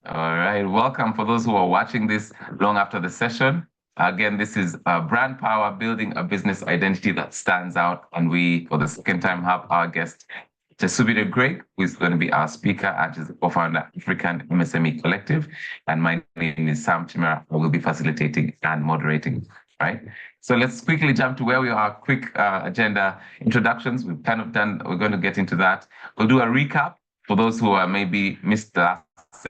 All right, welcome for those who are watching this long after the session. Again, this is Brand Power, building a business identity that stands out. And we, for the second time, have our guest, Tesubide Greg, who is going to be our speaker and is the co-founder of African MSME Collective. And my name is Sam Chimera. I will be facilitating and moderating. Right. So let's quickly jump to where we are. Quick agenda introductions. We've kind of done, we're going to get into that. We'll do a recap for those who maybe missed the last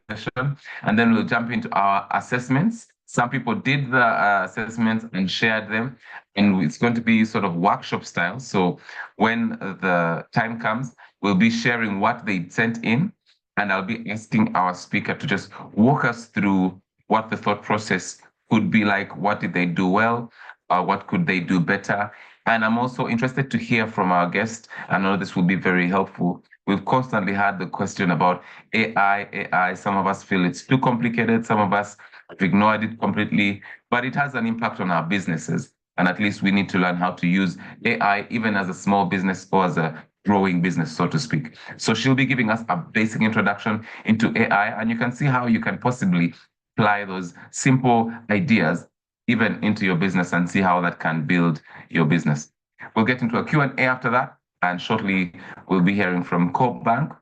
session, and then we'll jump into our assessments. Some people did the assessments and shared them, and it's going to be sort of workshop style. So when the time comes, we'll be sharing what they sent in, and I'll be asking our speaker to just walk us through what the thought process could be like. What did they do well? What could they do better? And I'm also interested to hear from our guest. I know this will be very helpful. We've constantly had the question about AI. Some of us feel it's too complicated. Some of us have ignored it completely, but it has an impact on our businesses. And at least we need to learn how to use AI, even as a small business or as a growing business, so to speak. So she'll be giving us a basic introduction into AI, and you can see how you can possibly apply those simple ideas even into your business and see how that can build your business. We'll get into a Q&A after that, and shortly we'll be hearing from Coop Bank,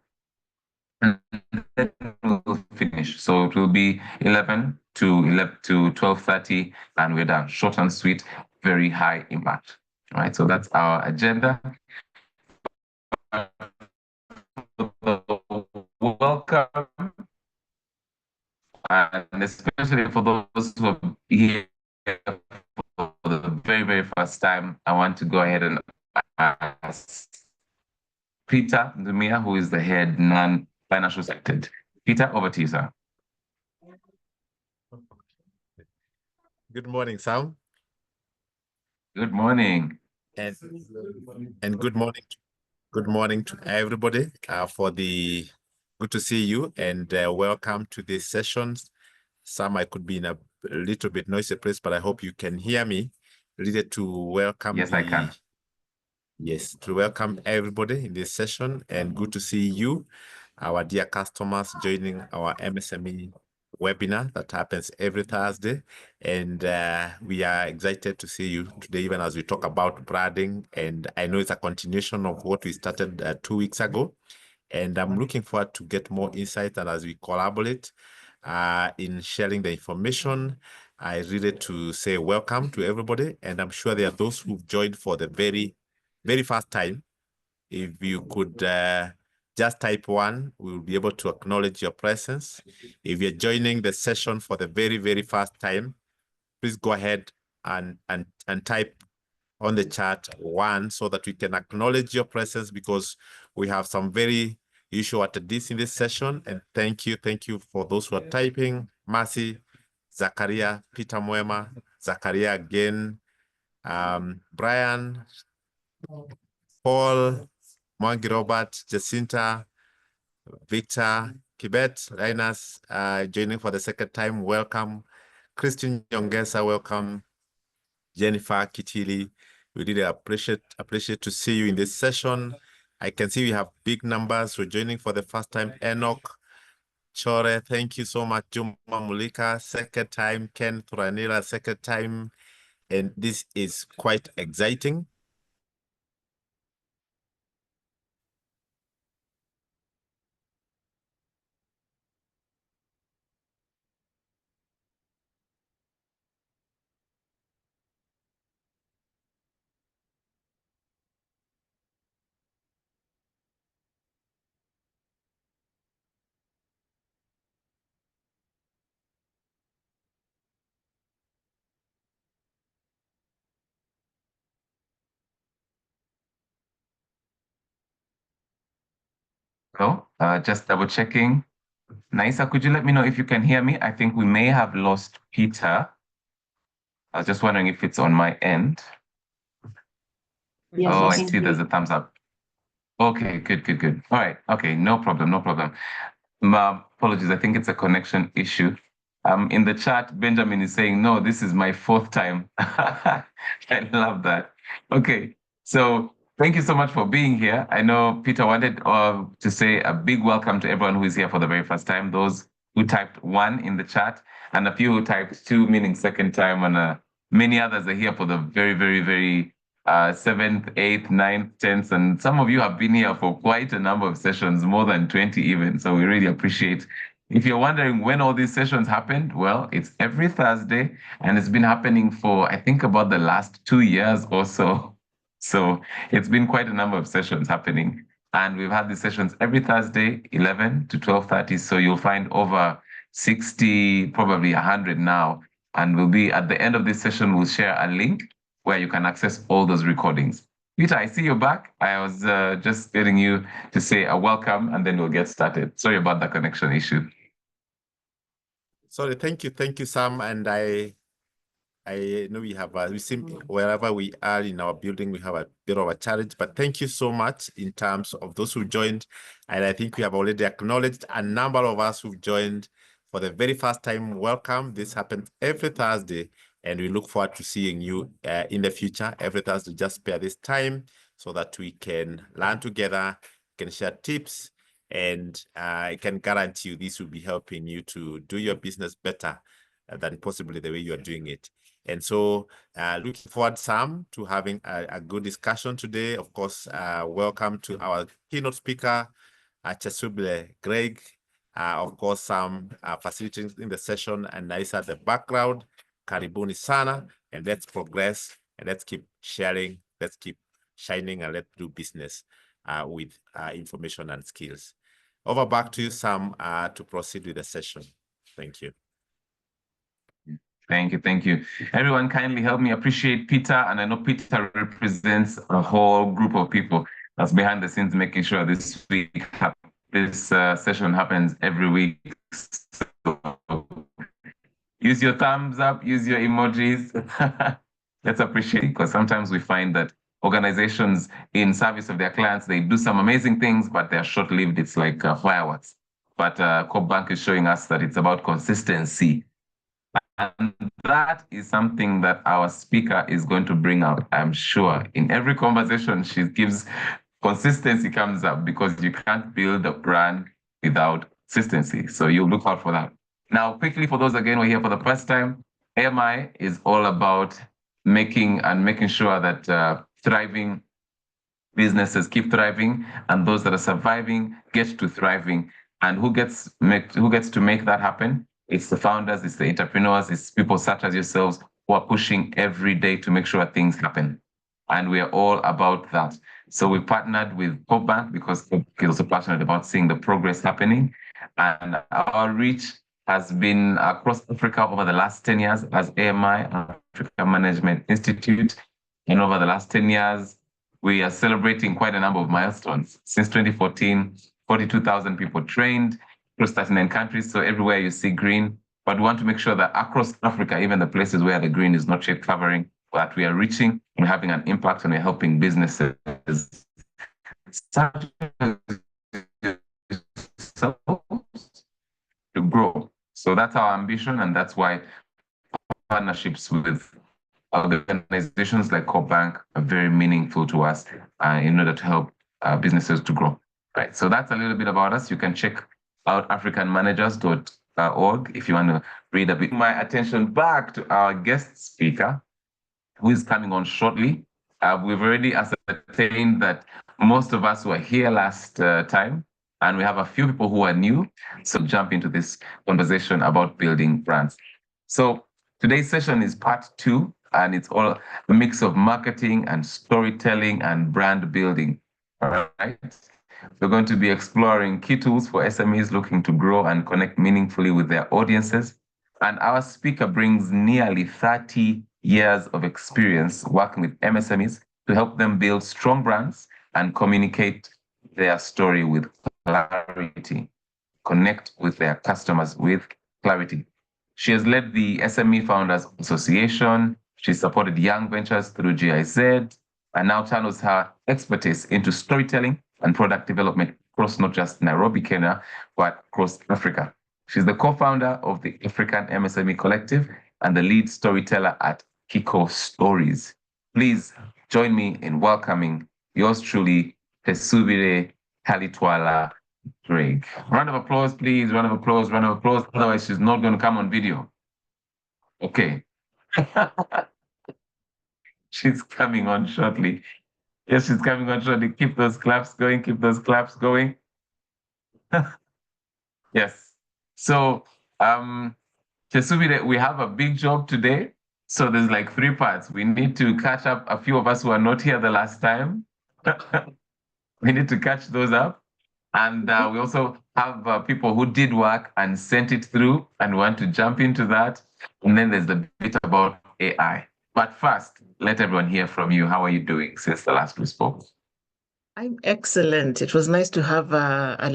and then we'll finish. So it will be 11 to 12:30, and we're done. Short and sweet, very high impact. All right, so that's our agenda. Welcome, and especially for those who are here for the very, very first time, I want to go ahead and ask Peter Dumia, who is the head non-financial sector. Peter, over to you, sir. Good morning, Sam. Good morning. And good morning. Good morning to everybody. Good to see you, and welcome to this session. Sam, I could be in a little bit noisy place, but I hope you can hear me. Related to welcome. Yes, I can. Yes, to welcome everybody in this session, and good to see you, our dear customers, joining our MSME webinar that happens every Thursday. And we are excited to see you today, even as we talk about branding. And I know it's a continuation of what we started 2 weeks ago. And I'm looking forward to get more insight, and as we collaborate in sharing the information. I really to say welcome to everybody. And I'm sure there are those who've joined for the very, very first time. If you could just type 1, we'll be able to acknowledge your presence. If you're joining the session for the very, very first time, please go ahead and type on the chat 1 so that we can acknowledge your presence, because we have some very usual attendees in this session. And thank you for those who are typing. Mercy, Zakaria, Peter Mwema, Zakaria again, Brian, Paul, Mwangi Robert, Jacinta, Victor, Kibet, Linus, joining for the second time. Welcome. Christian Yongesa, welcome. Jennifer Kitili, we really appreciate to see you in this session. I can see we have big numbers who are joining for the first time. Enoch Chore, thank you so much. Juma Mulika, second time. Ken Thuranila, second time. And this is quite exciting. So, just double checking. Naisa, could you let me know if you can hear me? I think we may have lost Peter. I was just wondering if it's on my end. Yes, oh, I see there's a thumbs up. Okay, good. All right, okay, no problem. Apologies, I think it's a connection issue. In the chat, Benjamin is saying, no, this is my 4th time. I love that. Okay, so thank you so much for being here. I know Peter wanted to say a big welcome to everyone who is here for the very first time. Those who typed 1 in the chat, and a few who typed 2, meaning second time, and many others are here for the very, very, very 7th, 8th, 9th, 10th, and some of you have been here for quite a number of sessions, more than 20 even, so we really appreciate. If you're wondering when all these sessions happened, well, it's every Thursday, and it's been happening for, I think, about the last 2 years or so. So it's been quite a number of sessions happening. And we've had these sessions every Thursday, 11 to 12:30. So you'll find over 60, probably 100 now. And we'll be at the end of this session, we'll share a link where you can access all those recordings. Peter, I see you're back. I was just getting you to say a welcome, and then we'll get started. Sorry about the connection issue. Sorry, thank you, Sam. And I know we have, we seem wherever we are in our building, we have a bit of a challenge, but thank you so much in terms of those who joined. And I think we have already acknowledged a number of us who've joined for the very first time. Welcome. This happens every Thursday, and we look forward to seeing you in the future. Every Thursday, just spare this time so that we can learn together, can share tips, and I can guarantee you this will be helping you to do your business better than possibly the way you are doing it. And so looking forward, Sam, to having a good discussion today. Of course, welcome to our keynote speaker, Chesubile Greg. Of course, Sam facilitating the session, and Naisa at the background. Karibuni sana, and let's progress, and let's keep sharing, let's keep shining, and let's do business with information and skills. Over back to you, Sam, to proceed with the session. Thank you. Thank you, thank you. Everyone kindly help me appreciate Peter, and I know Peter represents a whole group of people that's behind the scenes making sure this session happens every week. So use your thumbs up, use your emojis. Let's appreciate it, because sometimes we find that organizations in service of their clients, they do some amazing things, but they're short-lived. It's like fireworks. But Coop Bank is showing us that it's about consistency. And that is something that our speaker is going to bring out, I'm sure. In every conversation she gives, consistency comes up, because you can't build a brand without consistency. So you look out for that. Now, quickly, for those, again, who are here for the first time, AMI is all about making sure that thriving businesses keep thriving, and those that are surviving get to thriving. And who gets to make that happen? It's the founders, it's the entrepreneurs, it's people such as yourselves who are pushing every day to make sure things happen. And we are all about that. So we partnered with Coop Bank because Coop is also passionate about seeing the progress happening. And our reach has been across Africa over the last 10 years as AMI, Africa Management Institute. And over the last 10 years, we are celebrating quite a number of milestones. Since 2014, 42,000 people trained, across 39 countries, so everywhere you see green. But we want to make sure that across Africa, even the places where the green is not yet covering, that we are reaching and having an impact, and we're helping businesses to grow. So that's our ambition, and that's why partnerships with organizations like Coop Bank are very meaningful to us in order to help businesses to grow. Right. So that's a little bit about us. You can check out africanmanagers.org if you want to read a bit. My attention back to our guest speaker, who is coming on shortly. We've already ascertained that most of us were here last time, and we have a few people who are new. So jump into this conversation about building brands. So today's session is part 2, and it's all a mix of marketing and storytelling and brand building. All right. We're going to be exploring key tools for SMEs looking to grow and connect meaningfully with their audiences. And our speaker brings nearly 30 years of experience working with MSMEs to help them build strong brands and communicate their story with clarity, connect with their customers with clarity. She has led the SME Founders Association. She supported young ventures through GIZ, and now channels her expertise into storytelling and product development across not just Nairobi, Kenya, but across Africa. She's the co-founder of the African MSME Collective and the lead storyteller at Kiko Stories. Please join me in welcoming yours truly, Tesubire Kalitwala Great. Round of applause, please. Round of applause, round of applause. Otherwise, she's not going to come on video. Okay. She's coming on shortly. Yes, she's coming on shortly. Keep those claps going. Keep those claps going. Yes. So, Chesubire, we have a big job today. So there's like three parts. We need to catch up a few of us who are not here the last time. We need to catch those up. And we also have people who did work and sent it through and want to jump into that. And then there's the bit about AI. But first, let everyone hear from you. How are you doing since the last we spoke? I'm excellent. It was nice to have a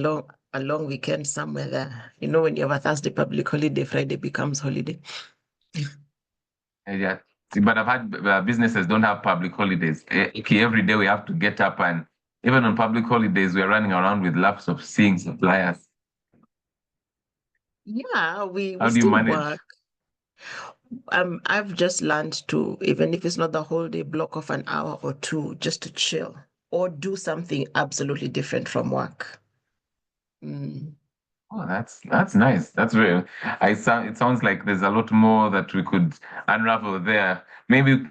long weekend somewhere there. You know, when you have a Thursday public holiday, Friday becomes holiday. Yeah. But I've had businesses don't have public holidays. Okay, every day we have to get up, and even on public holidays, we're running around with laptops seeing suppliers. Yeah, we How do you still manage? work. I've just learned to, even if it's not the whole day, block off an hour or two just to chill or do something absolutely different from work. Mm. Oh, that's nice. That's very. It sounds like there's a lot more that we could unravel there. Maybe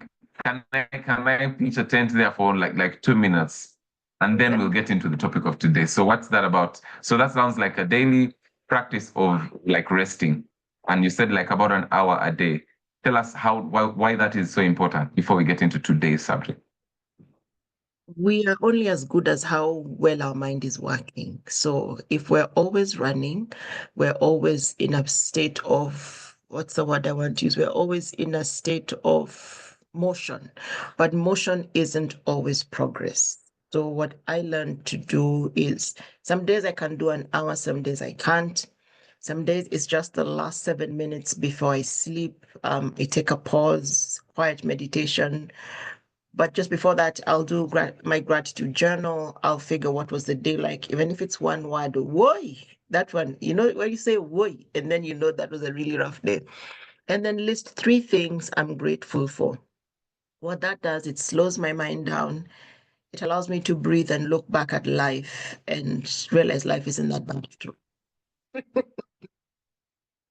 can I pitch a tent there for like 2 minutes, and then we'll get into the topic of today. So what's that about? So that sounds like a daily practice of like resting, and you said like about an hour a day. Tell us why that is so important before we get into today's subject. We are only as good as how well our mind is working. So if we're always running, we're always in a state of, what's the word I want to use? We're always in a state of motion, but motion isn't always progress. So what I learned to do is some days I can do an hour, some days I can't. Some days it's just the last 7 minutes before I sleep. I take a pause, quiet meditation. But just before that, I'll do my gratitude journal. I'll figure what was the day like, even if it's one word, woi, that one, you know, when you say woi, and then you know that was a really rough day. And then list 3 things I'm grateful for. What that does, it slows my mind down. It allows me to breathe and look back at life and realize life isn't that bad after all.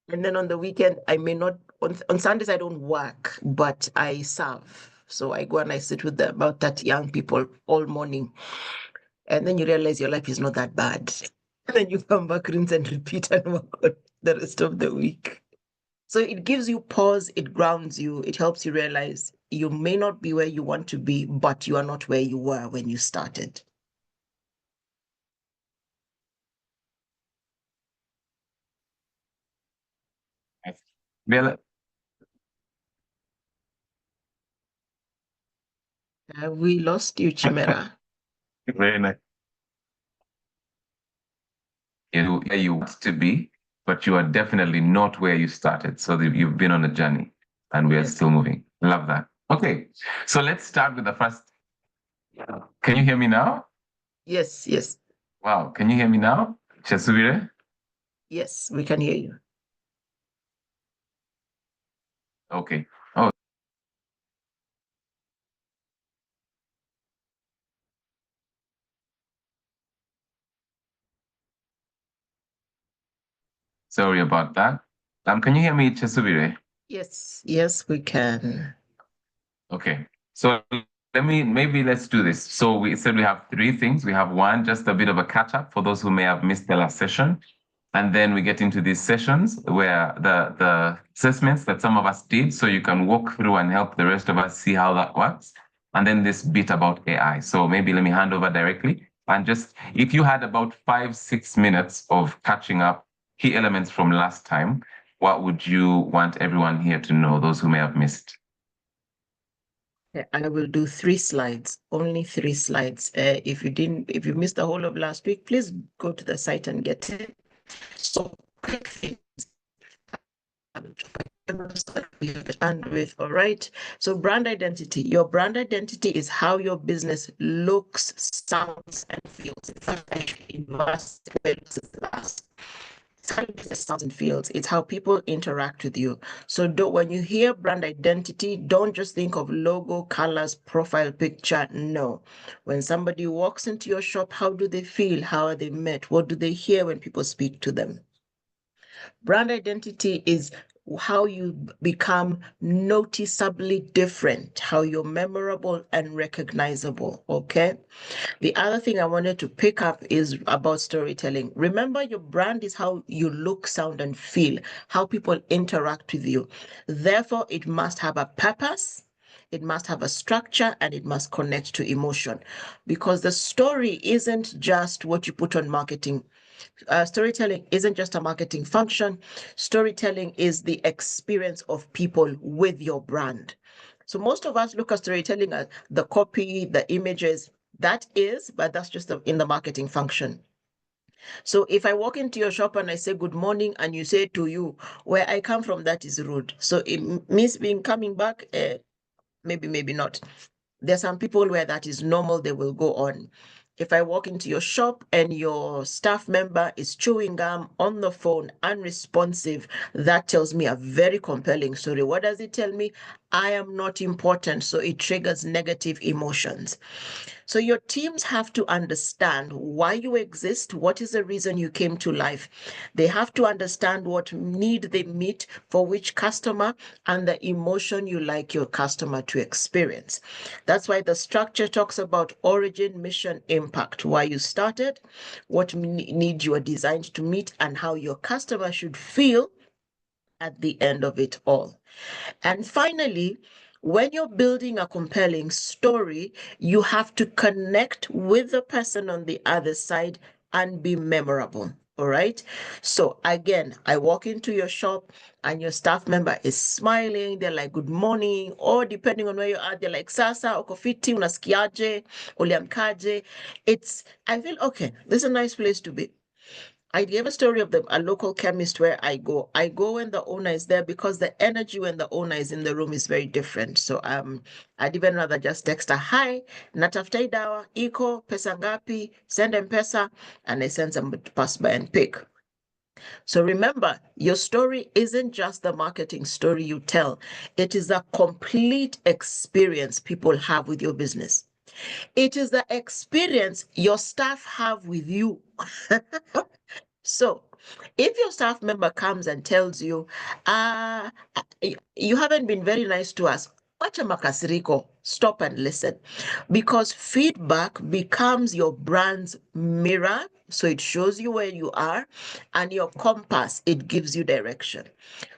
And then on the weekend, I may not, on Sundays, I don't work, but I serve. So I go and I sit with about 30 young people all morning. And then you realize your life is not that bad. And then you come back, rinse and repeat and work on the rest of the week. So it gives you pause, it grounds you, it helps you realize you may not be where you want to be, but you are not where you were when you started. Well, We lost you, Chimera. very nice. Where you want to be, but you are definitely not where you started. So you've been on a journey, and we are still moving. Love that. Okay, so let's start with the first. Can you hear me now? Yes, yes, Wow, can you hear me now, Chesubire? yes, we can hear you. Okay. Oh, sorry about that. Can you hear me, Chesubire? Yes, yes, we can. Okay. So let's do this. So we said we have 3 things. We have one, just a bit of a catch up for those who may have missed the last session. And then we get into these sessions where the assessments that some of us did, so you can walk through and help the rest of us see how that works. And then this bit about AI. So maybe let me hand over directly. And just if you had about 5-6 minutes of catching up key elements from last time, what would you want everyone here to know, those who may have missed? I will do 3 slides, only 3 slides. If you missed the whole of last week, please go to the site and get it. So quick things. Bandwidth, all right. So brand identity. Your brand identity is how your business looks, sounds, and feels. In fact, I should invest where it looks last. It's how your business sounds and feels. It's how people interact with you. So when you hear brand identity, don't just think of logo, colors, profile picture. No. When somebody walks into your shop, how do they feel? How are they met? What do they hear when people speak to them? Brand identity is how you become noticeably different, how you're memorable and recognizable, okay? The other thing I wanted to pick up is about storytelling. Remember, your brand is how you look, sound, and feel, how people interact with you. Therefore, it must have a purpose, it must have a structure, and it must connect to emotion, because the story isn't just what you put on marketing. Storytelling isn't just a marketing function. Storytelling is the experience of people with your brand. So most of us look at storytelling as the copy, the images. That is, but that's just in the marketing function. So if I walk into your shop and I say good morning and you say to you, where I come from, that is rude. So it means being coming back, maybe not. There's some people where that is normal, they will go on. If I walk into your shop and your staff member is chewing gum on the phone, unresponsive, that tells me a very compelling story. What does it tell me? I am not important, so it triggers negative emotions. So your teams have to understand why you exist, what is the reason you came to life. They have to understand what need they meet for which customer and the emotion you like your customer to experience. That's why the structure talks about origin, mission, impact, why you started, what need you are designed to meet, and how your customer should feel at the end of it all. And finally, when you're building a compelling story, you have to connect with the person on the other side and be memorable. All right. So again, I walk into your shop and your staff member is smiling. They're like, good morning. Or depending on where you are, they're like, sasa, okofiti, unasikiaje, uliamkaje. I feel, okay, this is a nice place to be. I gave a story of a local chemist where I go. I go when the owner is there because the energy when the owner is in the room is very different. So I'd even rather just text her, hi, natafuta dawa, iko, pesa ngapi, send M-Pesa, and I send somebody to pass by and pick. So remember, your story isn't just the marketing story you tell. It is a complete experience people have with your business. It is the experience your staff have with you. So, if your staff member comes and tells you, you haven't been very nice to us, wacha makasiriko, stop and listen. Because feedback becomes your brand's mirror. So it shows you where you are, and your compass, it gives you direction.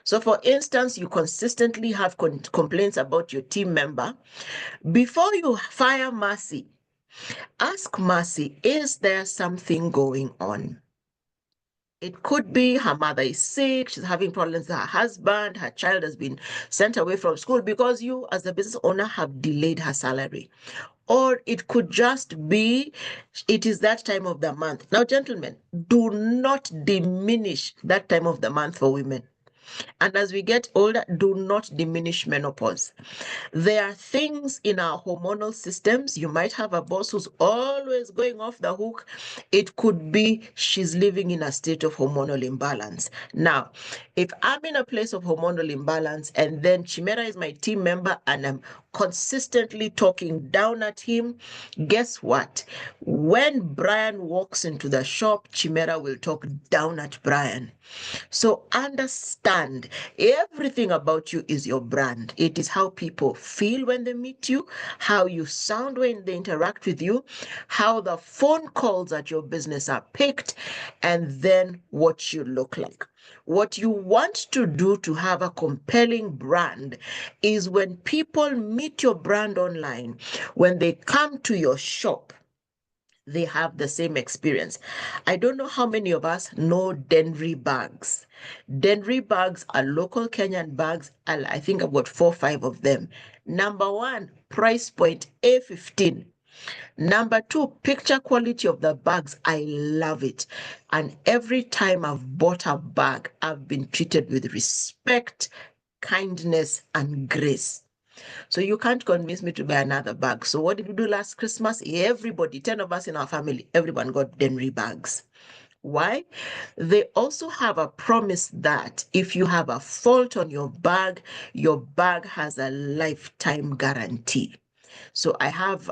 So for instance, you consistently have complaints about your team member. Before you fire Mercy, ask Mercy, is there something going on? It could be her mother is sick, she's having problems with her husband, her child has been sent away from school because you, as the business owner, have delayed her salary. Or it could just be, it is that time of the month. Now, gentlemen, do not diminish that time of the month for women. And as we get older, do not diminish menopause. There are things in our hormonal systems. You might have a boss who's always going off the hook. It could be she's living in a state of hormonal imbalance. Now, if I'm in a place of hormonal imbalance and then Chimera is my team member and I'm consistently talking down at him, guess what? When Brian walks into the shop, Chimera will talk down at Brian. So understand, everything about you is your brand. It is how people feel when they meet you, how you sound when they interact with you, how the phone calls at your business are picked, and then what you look like. What you want to do to have a compelling brand is when people meet your brand online, when they come to your shop, they have the same experience. I don't know how many of us know Denry bags. Denry bags are local Kenyan bags. I think I've got 4 or 5 of them. Number one, price point A15. Number two, picture quality of the bags. I love it. And every time I've bought a bag, I've been treated with respect, kindness, and grace. So you can't convince me to buy another bag. So what did we do last Christmas? Everybody, 10 of us in our family, everyone got Denry bags. Why? They also have a promise that if you have a fault on your bag has a lifetime guarantee. So I have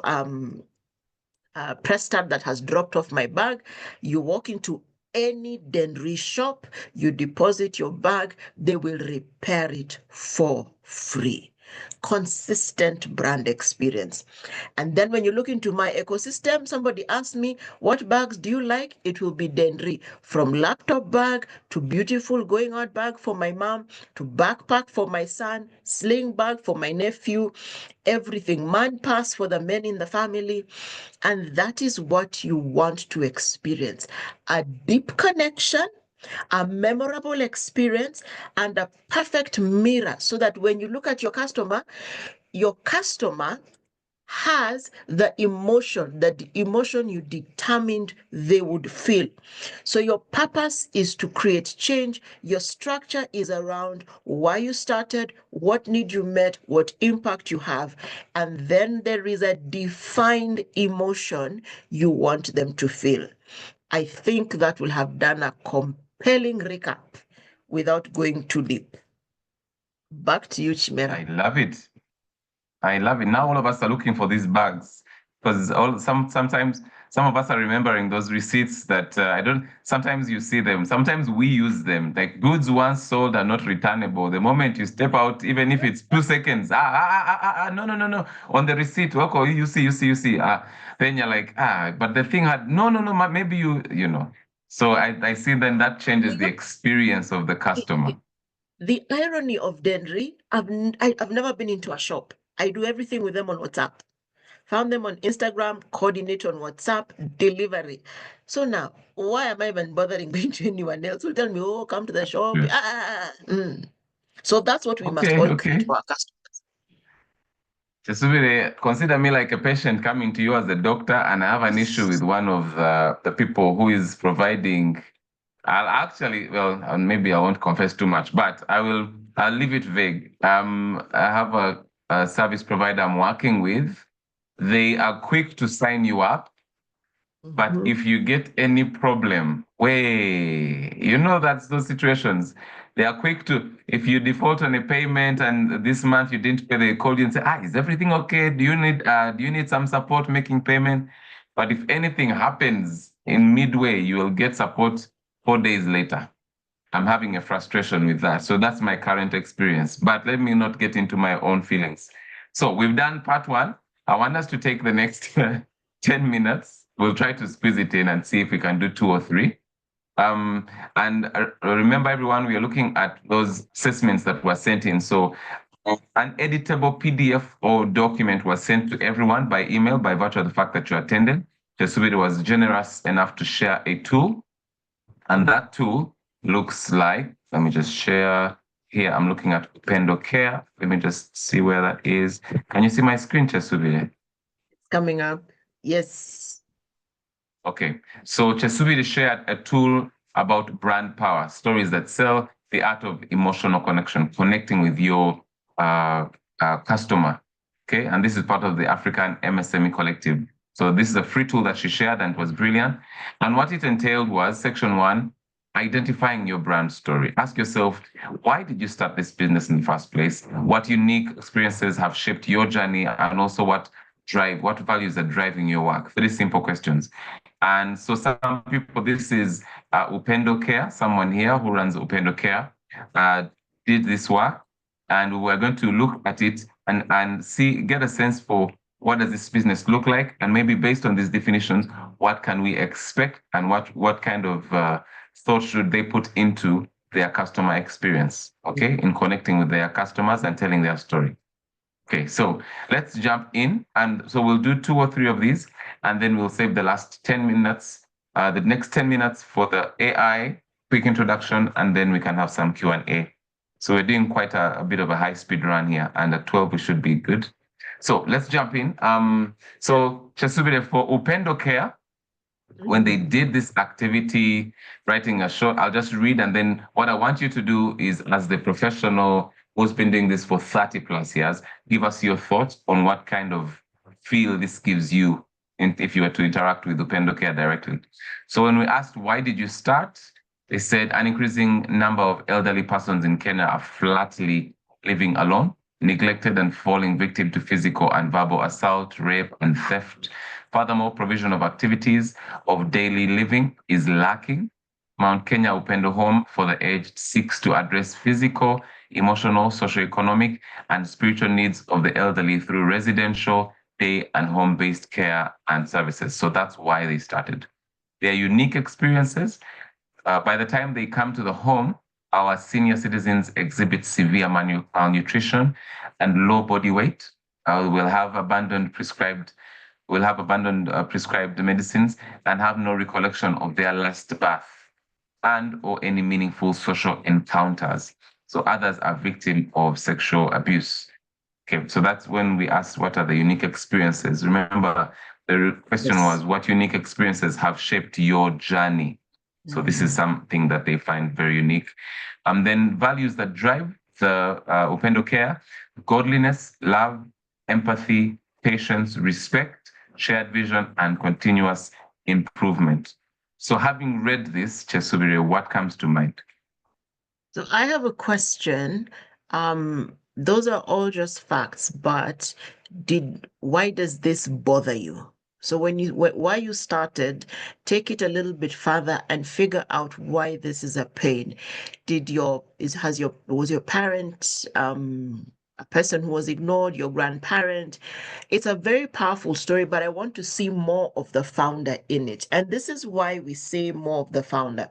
press tab that has dropped off my bag. You walk into any Denry shop, you deposit your bag, they will repair it for free. Consistent brand experience. And then when you look into my ecosystem, somebody asks me, what bags do you like? It will be Denry, from laptop bag to beautiful going out bag for my mom, to backpack for my son, sling bag for my nephew, everything, man pass for the men in the family. And that is what you want to experience. A deep connection, a memorable experience, and a perfect mirror, so that when you look at your customer has the emotion you determined they would feel. So your purpose is to create change. Your structure is around why you started, what need you met, what impact you have. And then there is a defined emotion you want them to feel. I think that will have done a compelling recap without going too deep. Back to you, Chimera. I love it. I love it. Now all of us are looking for these bags because sometimes some of us are remembering those receipts that I don't. Sometimes you see them. Sometimes we use them. Like goods once sold are not returnable. The moment you step out, even if it's 2 seconds, no. On the receipt, okay, you see. Then you're like, but the thing had no, maybe you know. So I see then that changes the experience of the customer. The irony of Denry, I've never been into a shop. I do everything with them on WhatsApp. Found them on Instagram, coordinate on WhatsApp, delivery. So now, why am I even bothering going to anyone else? Will tell me, oh, come to the shop. So that's what we must all do to our customers. Chesubire, consider me like a patient coming to you as a doctor, and I have an issue with one of the people who is providing. I'll actually, well, maybe I won't confess too much, but I'll leave it vague. I have a service provider I'm working with. They are quick to sign you up, but if you get any problem, that's those situations. They are quick to, if you default on a payment and this month you didn't pay, they call you and say, is everything okay? Do you need some support making payment? But if anything happens in midway, you will get support 4 days later. I'm having a frustration with that. So that's my current experience. But let me not get into my own feelings. So we've done part 1. I want us to take the next 10 minutes. We'll try to squeeze it in and see if we can do 2 or 3. And remember, everyone, we are looking at those assessments that were sent in. So an editable PDF or document was sent to everyone by email by virtue of the fact that you attended. Chesubiri was generous enough to share a tool. And that tool looks like, let me just share here. I'm looking at Upendo Care. Let me just see where that is. Can you see my screen, Chesubiri? It's coming up. Yes. Okay. So Chesubiri shared a tool about brand power, stories that sell, the art of emotional connection, connecting with your customer. Okay. And this is part of the African MSME Collective. So this is a free tool that she shared and it was brilliant. And what it entailed was section 1, identifying your brand story. Ask yourself, why did you start this business in the first place? What unique experiences have shaped your journey? And also what values are driving your work? 3 simple questions. And so some people, this is Upendo Care, someone here who runs Upendo Care, did this work. And we're going to look at it and get a sense for what does this business look like? And maybe based on these definitions, what can we expect and what kind of thought should they put into their customer experience, okay, in connecting with their customers and telling their story. Okay, so let's jump in. And so we'll do 2 or 3 of these, and then we'll save the last 10 minutes, the next 10 minutes for the AI quick introduction, and then we can have some Q&A. So we're doing quite a bit of a high-speed run here, and at 12 we should be good. So let's jump in. So Chesubire, for Upendo Care, when they did this activity, writing a short, I'll just read, and then what I want you to do is, as the professional who's been doing this for 30+ years, give us your thoughts on what kind of feel this gives you, if you were to interact with Upendo Care directly. So when we asked, why did you start? They said an increasing number of elderly persons in Kenya are flatly living alone, neglected and falling victim to physical and verbal assault, rape, and theft. Furthermore, provision of activities of daily living is lacking. Mount Kenya Upendo Home for the Aged seeks to address physical, emotional, socioeconomic, and spiritual needs of the elderly through residential, day, and home-based care and services. So that's why they started. Their unique experiences. By the time they come to the home, our senior citizens exhibit severe malnutrition and low body weight. We'll have abandoned prescribed medicines and have no recollection of their last bath and or any meaningful social encounters. So others are victims of sexual abuse. Okay, so that's when we asked what are the unique experiences. Remember, the question was, what unique experiences have shaped your journey? So this is something that they find very unique. Then values that drive the Upendo Care: godliness, love, empathy, patience, respect, shared vision, and continuous improvement. So having read this, Chesubire, what comes to mind? So I have a question. Those are all just facts, but why does this bother you? So why you started, take it a little bit further and figure out why this is a pain. Was your parent a person who was ignored, your grandparent? It's a very powerful story, but I want to see more of the founder in it. And this is why we say more of the founder.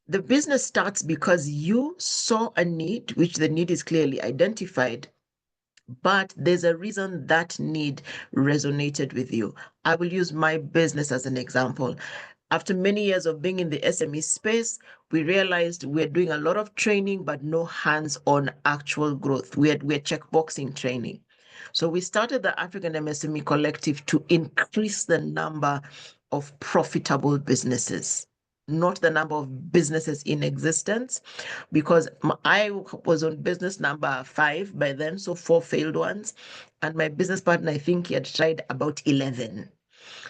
The business starts because you saw a need, which the need is clearly identified, but there's a reason that need resonated with you. I will use my business as an example. After many years of being in the SME space, we realized we're doing a lot of training, but no hands-on actual growth. We're checkboxing training. So we started the African MSME Collective to increase the number of profitable businesses, not the number of businesses in existence, because I was on business number 5 by then, so 4 failed ones. And my business partner, I think he had tried about 11.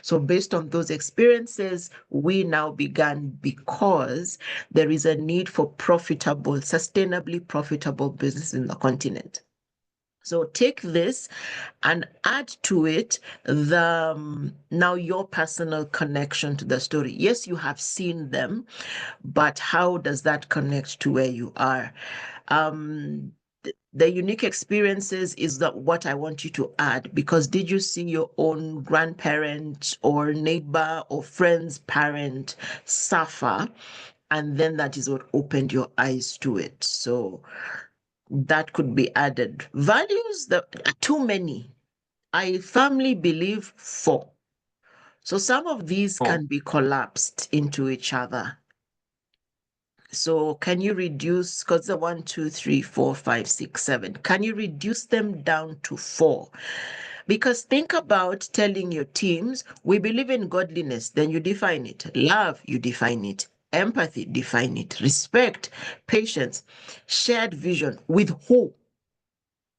So based on those experiences, we now began because there is a need for profitable, sustainably profitable business in the continent. So take this and add to it now your personal connection to the story. Yes, you have seen them, but how does that connect to where you are? The unique experiences is that what I want you to add, because did you see your own grandparent or neighbor or friend's parent suffer? And then that is what opened your eyes to it. So that could be added. Values that are too many. I firmly believe 4. So some of these can be collapsed into each other. So can you reduce, because the 1, 2, 3, 4, 5, 6, 7, can you reduce them down to 4? Because think about telling your teams, we believe in godliness, then you define it. Love, you define it. Empathy, define it. Respect, patience, shared vision. With who?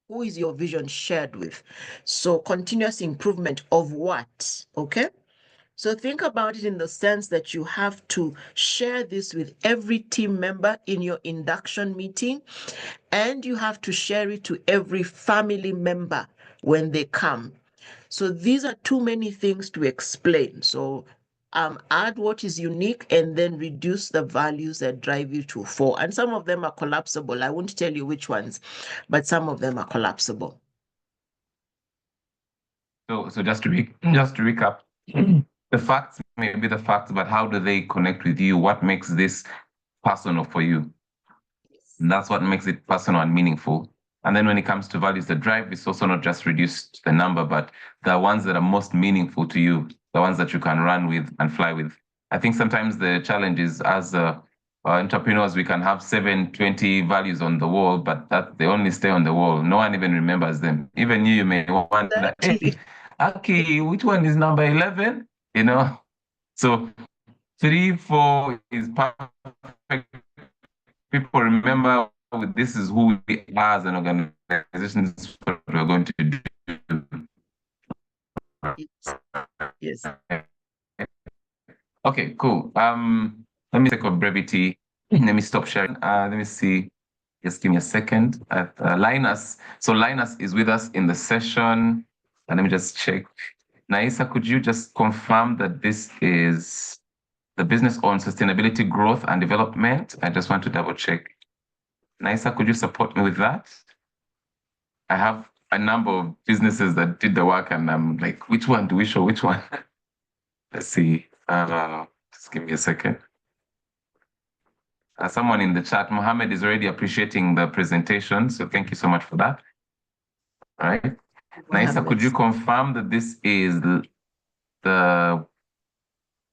Who is your vision shared with? So continuous improvement of what? Okay. So think about it in the sense that you have to share this with every team member in your induction meeting, and you have to share it to every family member when they come. So these are too many things to explain. So add what is unique and then reduce the values that drive you to 4. And some of them are collapsible. I won't tell you which ones, but some of them are collapsible. So just to recap, the facts may be the facts, but how do they connect with you? What makes this personal for you? And that's what makes it personal and meaningful. And then when it comes to values that drive, it's also not just reduced the number, but the ones that are most meaningful to you, the ones that you can run with and fly with. I think sometimes the challenge is, as entrepreneurs, we can have 7, 20 values on the wall, but that they only stay on the wall. No one even remembers them. Even you may wonder, hey, Aki, which one is number 11? You know? So 3, 4 is perfect. People remember this is who we are as an organization, this is what we're going to do. let me take a brevity. Let me stop sharing. Let me see. Just give me a second. Linus. So Linus is with us in the session. And let me just check. Naisa, could you just confirm that this is the business on sustainability, growth, and development? I just want to double check. Naisa, could you support me with that? I have a number of businesses that did the work, and I'm like, which one do we show? Which one? Let's see. Just give me a second. Someone in the chat, Mohammed, is already appreciating the presentation, so thank you so much for that. All right. Naisa, could you confirm that this is the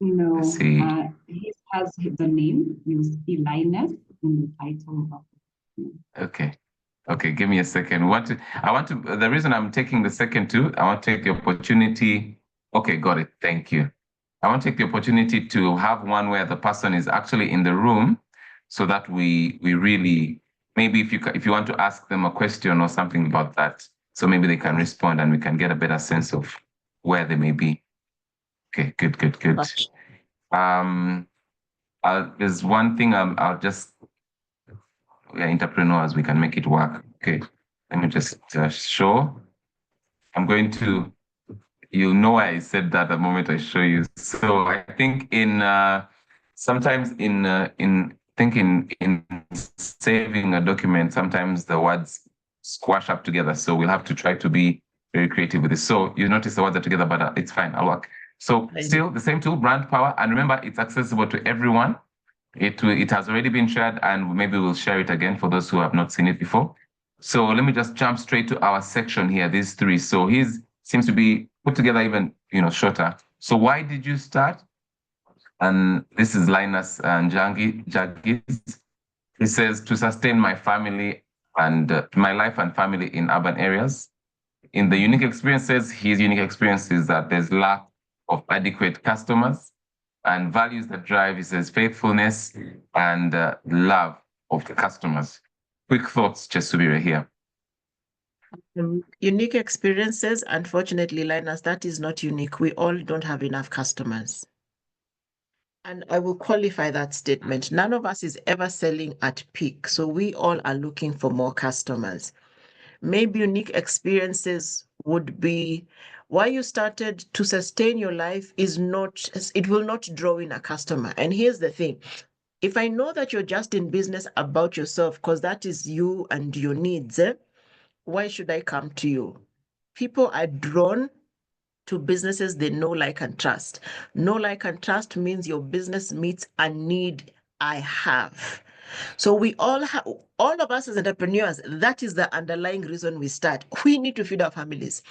No, let's see. He has the name. You see Linus in the title of it. Okay. Okay, give me a second. The reason I'm taking the second too, I want to take the opportunity. Okay, got it. Thank you. I want to take the opportunity to have one where the person is actually in the room so that we really, maybe if you want to ask them a question or something about that, so maybe they can respond and we can get a better sense of where they may be. Okay, good. Gotcha. There's one thing I'll just, we are entrepreneurs, we can make it work. Okay, let me just show. I'm going to, you know why I said that the moment I show you. So I think sometimes in saving a document, sometimes the words squash up together. So we'll have to try to be very creative with this. So you notice the words are together, but it's fine, I'll work. So still the same tool, brand power. And remember, it's accessible to everyone. It has already been shared, and maybe we'll share it again for those who have not seen it before. So let me just jump straight to our section here, these three. So his seems to be put together even shorter. So why did you start? And this is Linus and Jagis. He says, to sustain my family and my life and family in urban areas. In the unique experiences, his unique experience is that there's lack of adequate customers, and values that drive, he says, faithfulness and love of the customers. Quick thoughts, Chesubira here. Unique experiences, unfortunately, Linus, that is not unique. We all don't have enough customers. And I will qualify that statement. None of us is ever selling at peak. So we all are looking for more customers. Maybe unique experiences would be why you started to sustain your life is not, it will not draw in a customer. And here's the thing. If I know that you're just in business about yourself, because that is you and your needs, why should I come to you? People are drawn to businesses they know, like, and trust. Know, like, and trust means your business meets a need I have. So we all of us as entrepreneurs, that is the underlying reason we start. We need to feed our families.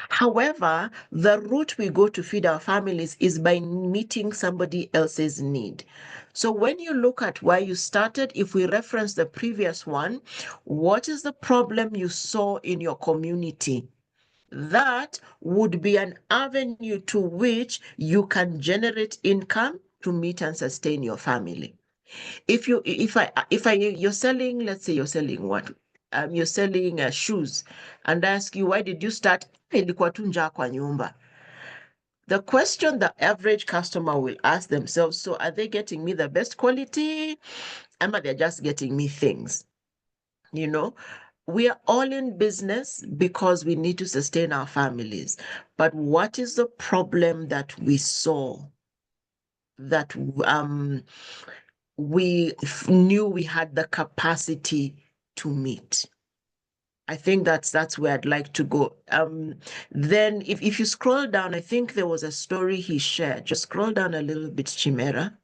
However, the route we go to feed our families is by meeting somebody else's need. So when you look at why you started, if we reference the previous one, what is the problem you saw in your community? That would be an avenue to which you can generate income to meet and sustain your family. You're selling, let's say you're selling what? You're selling shoes, and I ask you, why did you start? Ilikuwa tu njaa kwa nyumba. The question the average customer will ask themselves, so are they getting me the best quality? Or they're just getting me things? We are all in business because we need to sustain our families. But what is the problem that we saw that we knew we had the capacity to meet? I think that's where I'd like to go. Then if you scroll down, I think there was a story he shared. Just scroll down a little bit, Chimera.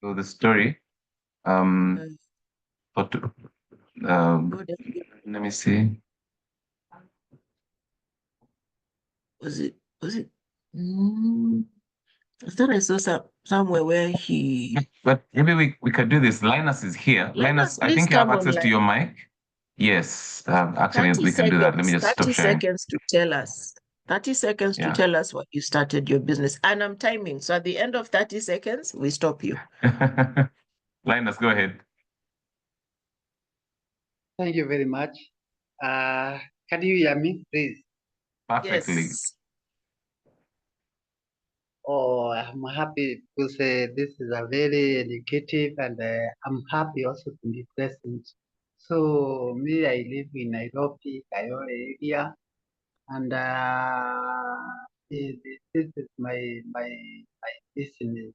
So the story, let me see. Was it? I thought I saw somewhere where he. But maybe we could do this. Linus is here. Linus, I think you have access to your mic. Yes, actually, we can do that. Let me just stop 30 sharing. seconds to tell us. 30 seconds to tell us why you started your business. And I'm timing. So at the end of 30 seconds, we stop you. Linus, go ahead. Thank you very much. Can you hear me, please? Perfectly. Yes. Oh, I'm happy because this is a very educative and I'm happy also to be present. So me, I live in Nairobi, Kayole area, and this is my business.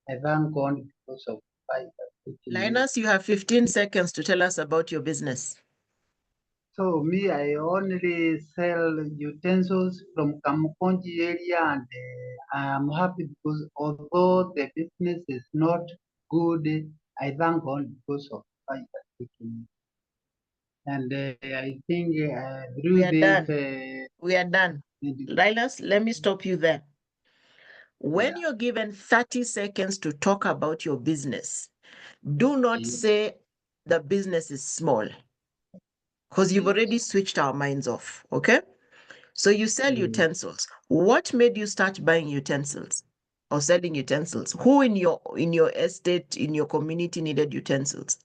I thank God because of five Linus, you have 15 seconds to tell us about your business. So me, I only sell utensils from Kamukonji area, and I'm happy because although the business is not good, I thank God because of fight taking. And I think We through are this, done. We are done. Linus, let me stop you there. When yeah, you're given 30 seconds to talk about your business, do not say the business is small because you've already switched our minds off. Okay. So you sell utensils. What made you start buying utensils or selling utensils? Who in your estate, in your community needed utensils?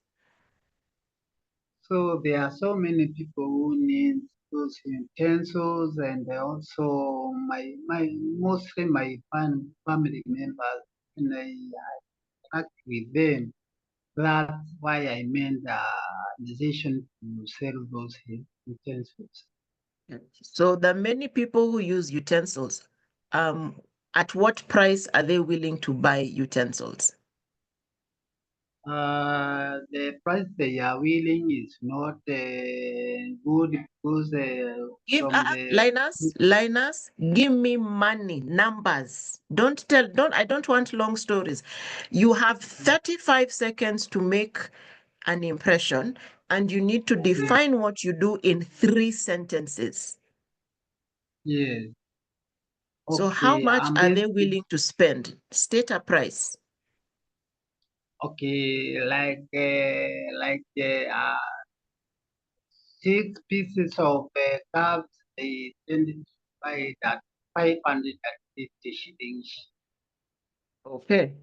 So there are so many people who need those utensils, and also my mostly my family members, and I act with them. That's why I made the decision to sell those utensils. So the many people who use utensils, at what price are they willing to buy utensils? The price they are willing is not good because Give from the Linus, give me money, numbers. I don't want long stories. You have 35 seconds to make an impression, and you need to define what you do in 3 sentences. yes. So how Okay, much are they willing to spend? State a price. okay, like 6 pieces of cups. They tend to buy that 550 shillings. Okay.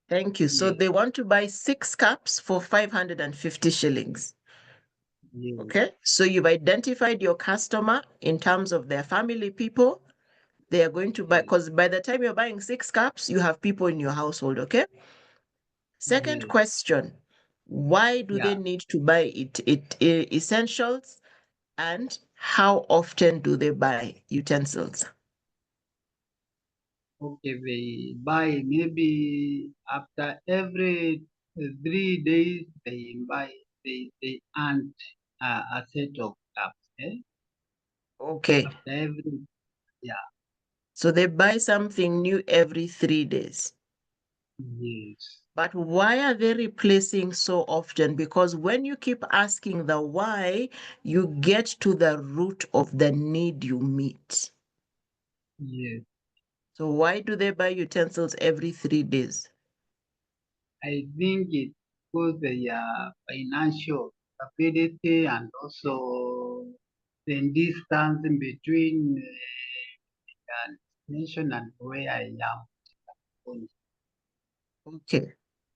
Thank you. So Yes, they want to buy 6 cups for 550 shillings. yes, Okay. So you've identified your customer in terms of their family people. They are going to buy, because by the time you're buying 6 cups, you have people in your household. Okay. Second yes. question, why do they Yeah. need to buy essentials, and how often do they buy utensils? Okay, they buy maybe after every 3 days they buy they earn a set of cups. Okay. After every yeah, So they buy something new every 3 days. yes, But why are they replacing so often? Because when you keep asking the why, you get to the root of the need you meet. yes. So why do they buy utensils every 3 days? I think it's because their financial ability and also the distance in between nation and where I am. Okay.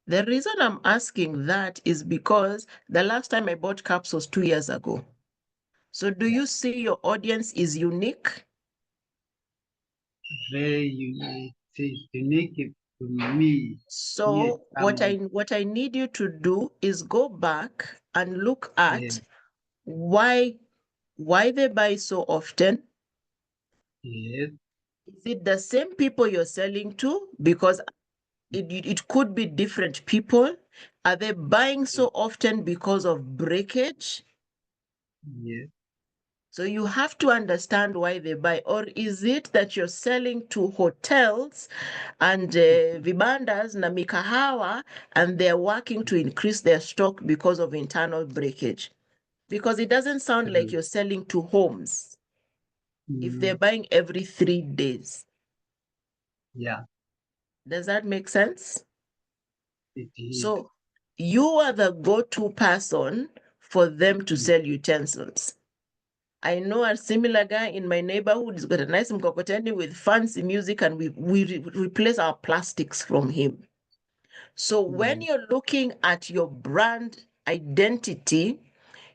The reason I'm asking that is because the last time I bought cups was 2 years ago. So do you see your audience is unique? Very unique, it's unique to me. Yes, So what I need you to do is go back and look yes, at why they buy so often. yes, Is it the same people you're selling to? Because it could be different people. Are they buying so often because of breakage? yes, So you have to understand why they buy. Or is it that you're selling to hotels and vibandas na mikahawa, and they're working to increase their stock because of internal breakage? Because it doesn't sound like you're selling to homes if they're buying every 3 days. yeah, Does that make sense? it is. So you are the go-to person for them to sell utensils. I know a similar guy in my neighborhood. He's got a nice mkokoteni with fancy music, and we replace our plastics from him. So when you're looking at your brand identity,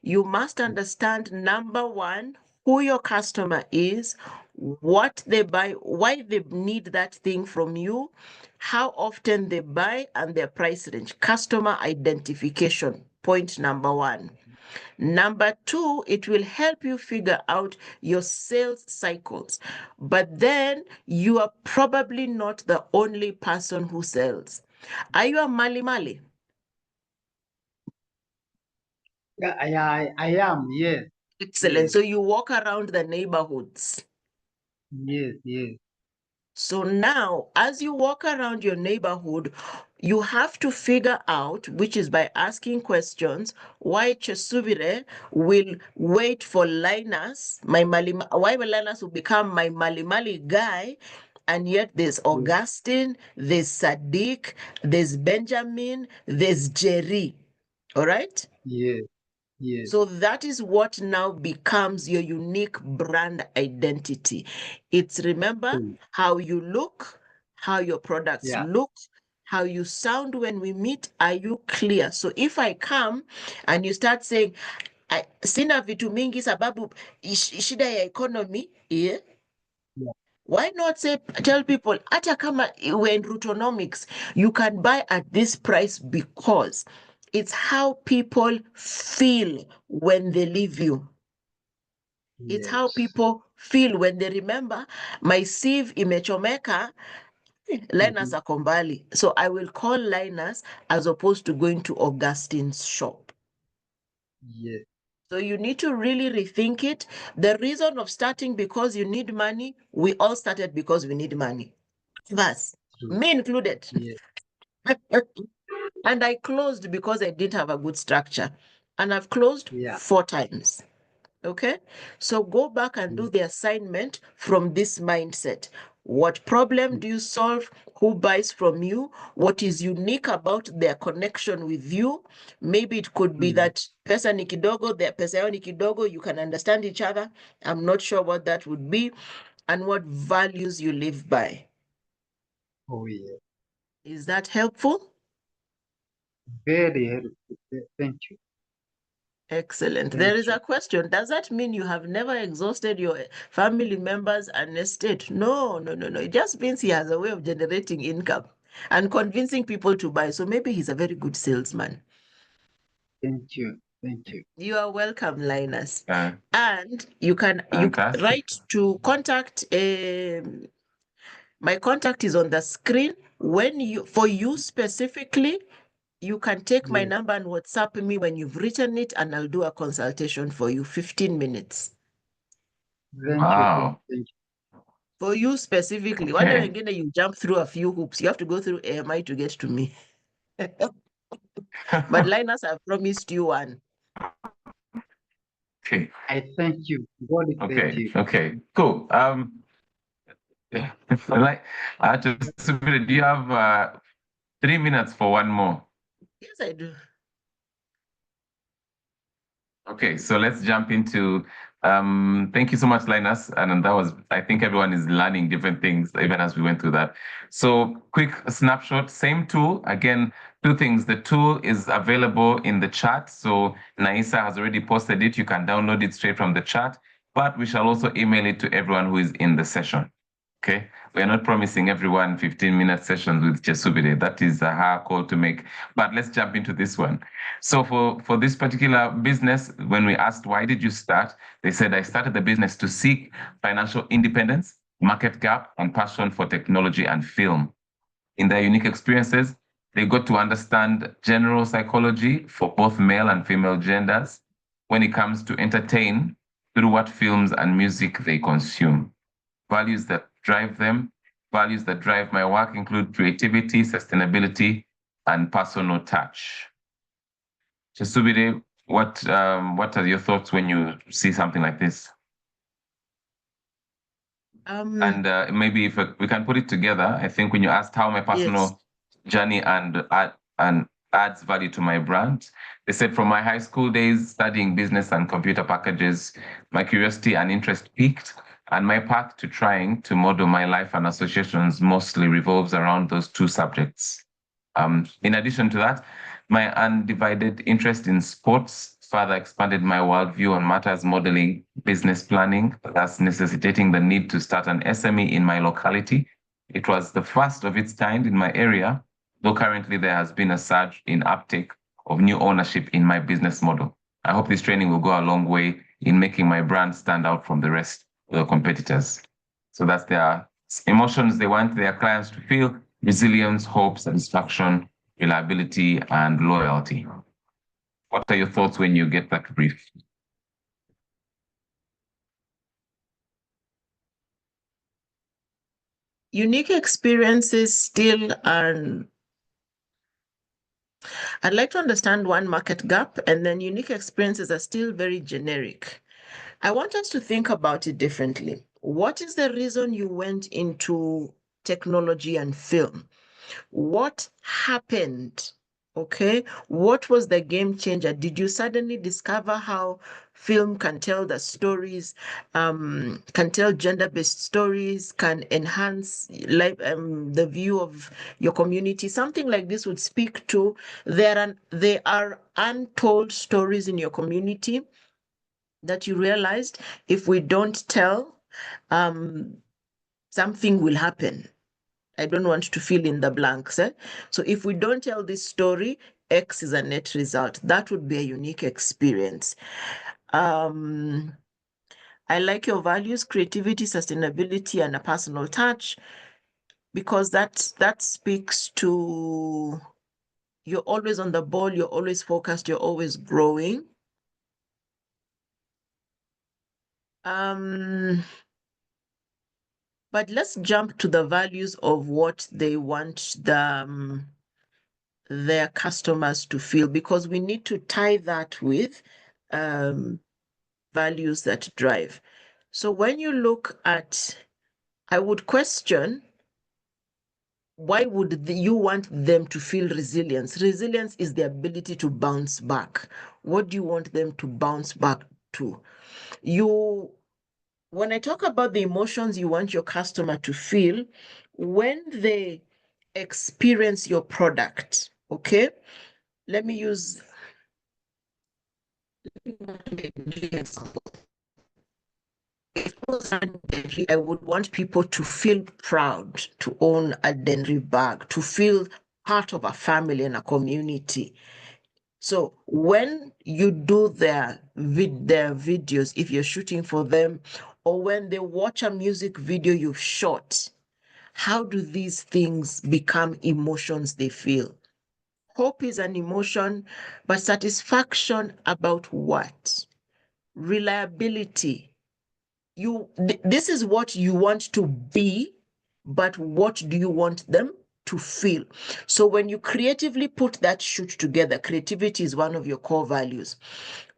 you must understand, number one, who your customer is, what they buy, why they need that thing from you, how often they buy, and their price range. Customer identification, point number one. Number two, it will help you figure out your sales cycles. But then you are probably not the only person who sells. Are you a Mali Mali? Yeah, I am. Yes, Excellent. yes, So you walk around the neighborhoods. yes. So now, as you walk around your neighborhood, you have to figure out, which is by asking questions, why Chesubire will wait for Linus, why Linus will become my Mali Mali guy, and yet there's Augustine, there's Sadiq, there's Benjamin, there's Jerry. All right? Yes, yes. So that is what now becomes your unique brand identity. It's remember Mm. how you look, how your products Yeah, look, how you sound when we meet. Are you clear? So if I come and you start saying, sina vitu mingi sababu shida ya economy, yeah, yeah, why not tell people, hata kama we're in Rutonomics, you can buy at this price because it's how people feel when they leave you. It's how yes, people feel when they remember my sieve imechomeka, Linus ako mbali. So I will call Linus as opposed to going to Augustine's shop. yes, So you need to really rethink it. The reason of starting because you need money, we all started because we need money. Us, true. me included. Yes, And I closed because I didn't have a good structure. And I've closed yeah, 4 times. Okay. So go back and do the assignment from this mindset. What problem do you solve? Who buys from you? What is unique about their connection with you? Maybe it could be that pesa ni kidogo, their pesa yao ni kidogo, you can understand each other. I'm not sure what that would be. And what values you live by. oh yeah, Is that helpful? very helpful. Thank you, Excellent. thank There is you. a question. Does that mean you have never exhausted your family members and estate? No, no, no, no. It just means he has a way of generating income and convincing people to buy. So maybe he's a very good salesman. Thank you, thank you. You are welcome, Linus. Uh, And you Fantastic. write to contact. My contact is on the screen. For you specifically, you can take my Yes, number and WhatsApp me when you've written it, and I'll do a consultation for you, 15 minutes. thank you, Wow. thank For you specifically, wale Okay. wengine you jump through a few hoops. You have to go through AMI to get to me. But Linus, I've promised you one. Okay. you. I thank you. God bless Okay. you. Okay. Cool. Yeah. Like, just do you have 3 minutes for one more? Yes, I do. Okay, so let's jump into thank you so much, Linus. And that was, I think everyone is learning different things even as we went through that. So quick snapshot, same tool. Again, 2 things. The tool is available in the chat. So Naisa has already posted it. You can download it straight from the chat, but we shall also email it to everyone who is in the session. Okay, we are not promising everyone 15-minute sessions with Chesubire. That is a hard call to make. But let's jump into this one. So for this particular business, when we asked why did you start, they said I started the business to seek financial independence, market gap, and passion for technology and film. In their unique experiences, they got to understand general psychology for both male and female genders when it comes to entertain through what films and music they consume. Values that drive them, values that drive my work include creativity, sustainability, and personal touch. Chesubire, what are your thoughts when you see something like this? And maybe if we can put it together, I think when you asked how my personal journey and adds value to my brand, they said from my high school days studying business and computer packages, my curiosity and interest peaked, and my path to trying to model my life and associations mostly revolves around those 2 subjects. In addition to that, My undivided interest in sports further expanded my worldview on matters modeling business planning, thus necessitating the need to start an SME in my locality. It was the first of its kind in my area, though currently there has been a surge in uptake of new ownership in my business model. I hope this training will go a long way in making my brand stand out from the rest of the competitors. So that's their emotions they want their clients to feel: resilience, hope, satisfaction, reliability, and loyalty. What are your thoughts when you get that brief? Unique experiences still are. I'd like to understand one market gap, and then unique experiences are still very generic. I want us to think about it differently. What is the reason you went into technology and film? What happened? Okay. What was the game changer? Did you suddenly discover how film can tell the stories, can tell gender-based stories, can enhance life, the view of your community? Something like this would speak to there are untold stories in your community that you realized if we don't tell, something will happen. I don't want to fill in the blanks. So if we don't tell this story, X is a net result. That would be a unique experience. I like your values: creativity, sustainability, and a personal touch, because that speaks to you're always on the ball, you're always focused, you're always growing. But let's jump to the values of what they want their customers to feel, because we need to tie that with values that drive. So when you look at, I would question, why would you want them to feel resilience? Resilience is the ability to bounce back. What do you want them to bounce back to? When I talk about the emotions you want your customer to feel when they experience your product, okay? Let me use an example. If it was a dairy, I would want people to feel proud to own a dairy bag, to feel part of a family and a community. So when you do their videos, if you're shooting for them, or when they watch a music video you've shot, how do these things become emotions they feel? Hope is an emotion, but satisfaction about what? Reliability. This is what you want to be, but what do you want them to feel? So when you creatively put that shoot together, creativity is one of your core values.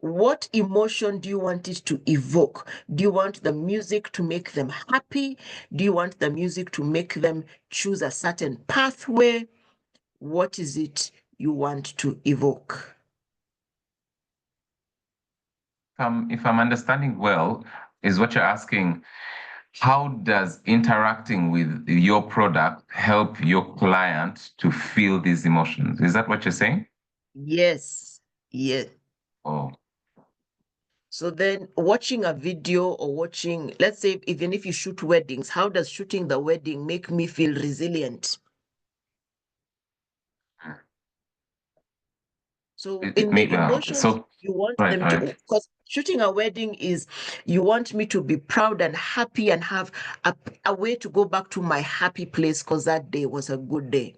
What emotion do you want it to evoke? Do you want the music to make them happy? Do you want the music to make them choose a certain pathway? What is it you want to evoke? If I'm understanding well, is what you're asking, how does interacting with your product help your client to feel these emotions? Is that what you're saying? Yes. Yes. Oh. So then watching a video or watching, let's say, even if you shoot weddings, how does shooting the wedding make me feel resilient? So in the emotions you want them to, because shooting a wedding is, you want me to be proud and happy and have a way to go back to my happy place because that day was a good day.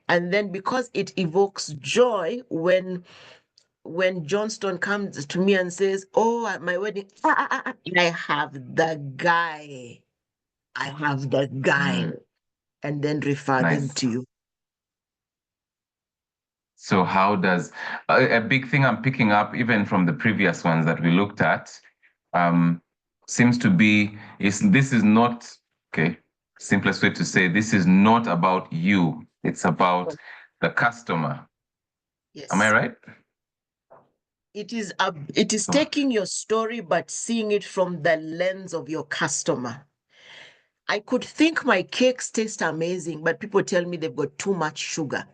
And then because it evokes joy when Johnston comes to me and says, oh, at my wedding, I have the guy. And then refer them to you. So how does a big thing I'm picking up even from the previous ones that we looked at seems to be this is not, okay, simplest way to say, this is not about you. It's about the customer. Yes. Am I right? It is taking your story, but seeing it from the lens of your customer. I could think my cakes taste amazing, but people tell me they've got too much sugar.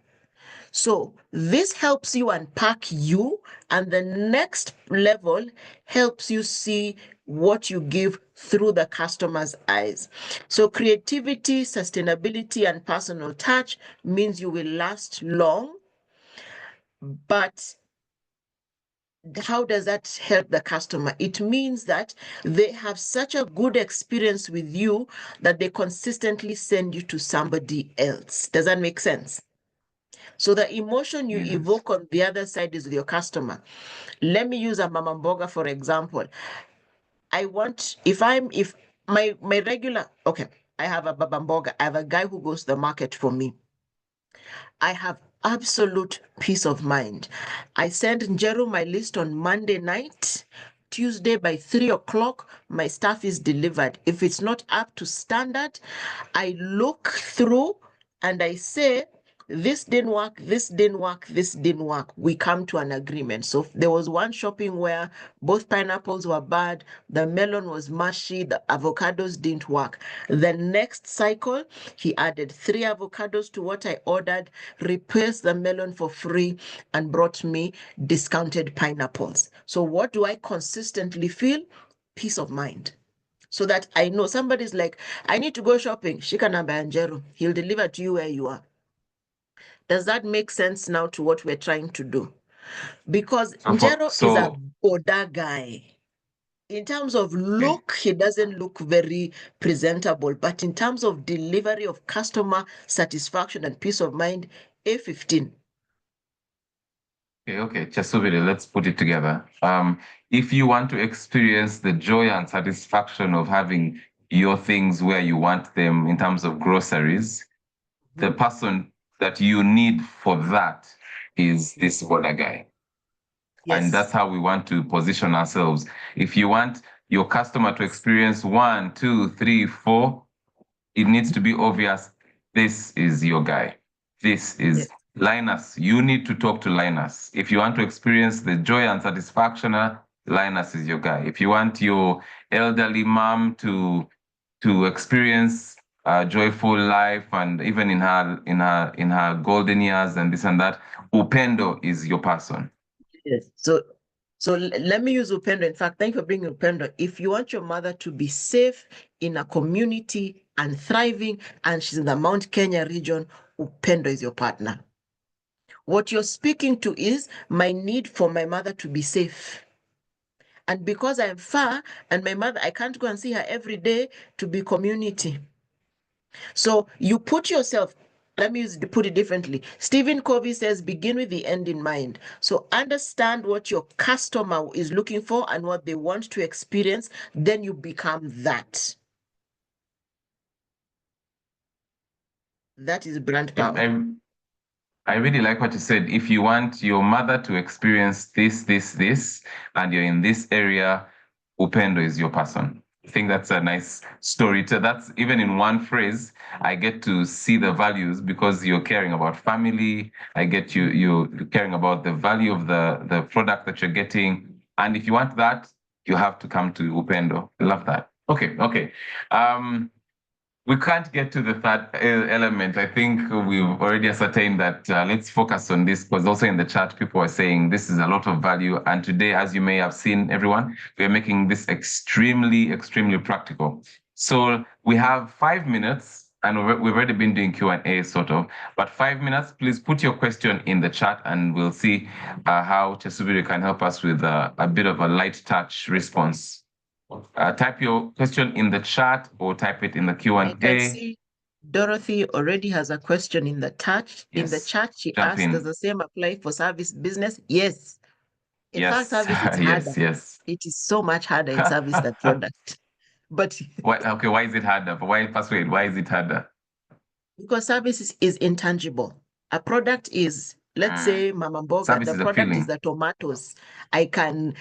So this helps you unpack you, and the next level helps you see what you give through the customer's eyes. So creativity, sustainability, and personal touch means you will last long. But how does that help the customer? It means that they have such a good experience with you that they consistently send you to somebody else. Does that make sense? So the emotion you Yes. evoke on the other side is with your customer. Let me use a mama mboga, for example. If my regular, okay, I have a baba mboga, I have a guy who goes to the market for me. I have absolute peace of mind. I send Njeru my list on Monday night. Tuesday by 3 o'clock, my stuff is delivered. If it's not up to standard, I look through and I say, this didn't work, this didn't work, this didn't work. We come to an agreement. So there was one shopping where both pineapples were bad, the melon was mushy, the avocados didn't work. The next cycle, he added 3 avocados to what I ordered, replaced the melon for free, and brought me discounted pineapples. So what do I consistently feel? Peace of mind. So that I know somebody's like, I need to go shopping. Shika namba ya Njeru. He'll deliver to you where you are. Does that make sense now to what we're trying to do? Because Njero is a Oda guy. In terms of look, he doesn't look very presentable, but in terms of delivery of customer satisfaction and peace of mind, A15. Okay, Chesubiri, let's put it together. If you want to experience the joy and satisfaction of having your things where you want them in terms of groceries, the person that you need for that is this border guy. Yes. And that's how we want to position ourselves. If you want your customer to experience 1, 2, 3, 4, it needs to be obvious. This is your guy. This is Yes. Linus. You need to talk to Linus. If you want to experience the joy and satisfaction, Linus is your guy. If you want your elderly mom to experience a joyful life, and even in her golden years and this and that, Upendo is your person. Yes. So let me use Upendo. In fact, thank you for bringing Upendo. If you want your mother to be safe in a community and thriving, and she's in the Mount Kenya region, Upendo is your partner. What you're speaking to is my need for my mother to be safe. And because I'm far and my mother, I can't go and see her every day to be community. So you put yourself, let me put it differently. Stephen Covey says, begin with the end in mind. So understand what your customer is looking for and what they want to experience, then you become that. That is brand power. I really like what you said. If you want your mother to experience this, and you're in this area, Upendo is your person. I think that's a nice story. That's even in one phrase, I get to see the values because you're caring about family. I get you're caring about the value of the product that you're getting. And if you want that, you have to come to Upendo. I love that. Okay. We can't get to the third element. I think we've already ascertained that let's focus on this, because also in the chat, people are saying this is a lot of value. And today, as you may have seen, everyone, we're making this extremely, extremely practical. So we have 5 minutes, and we've already been doing Q&A sort of, but 5 minutes, please put your question in the chat and we'll see how Chesubiri can help us with a bit of a light touch response. Type your question in the chat or type it in the Q&A. I can see Dorothy already has a question in the chat. Yes. In the chat, she Jump asked, in. does the same apply for service business? Yes. In fact, service is harder. Yes. It is so much harder in service than product. But why is it harder? Why is it harder? because service is intangible. A product is, let's say Mama Mboga, Service the is a product feeling. is the tomatoes. I can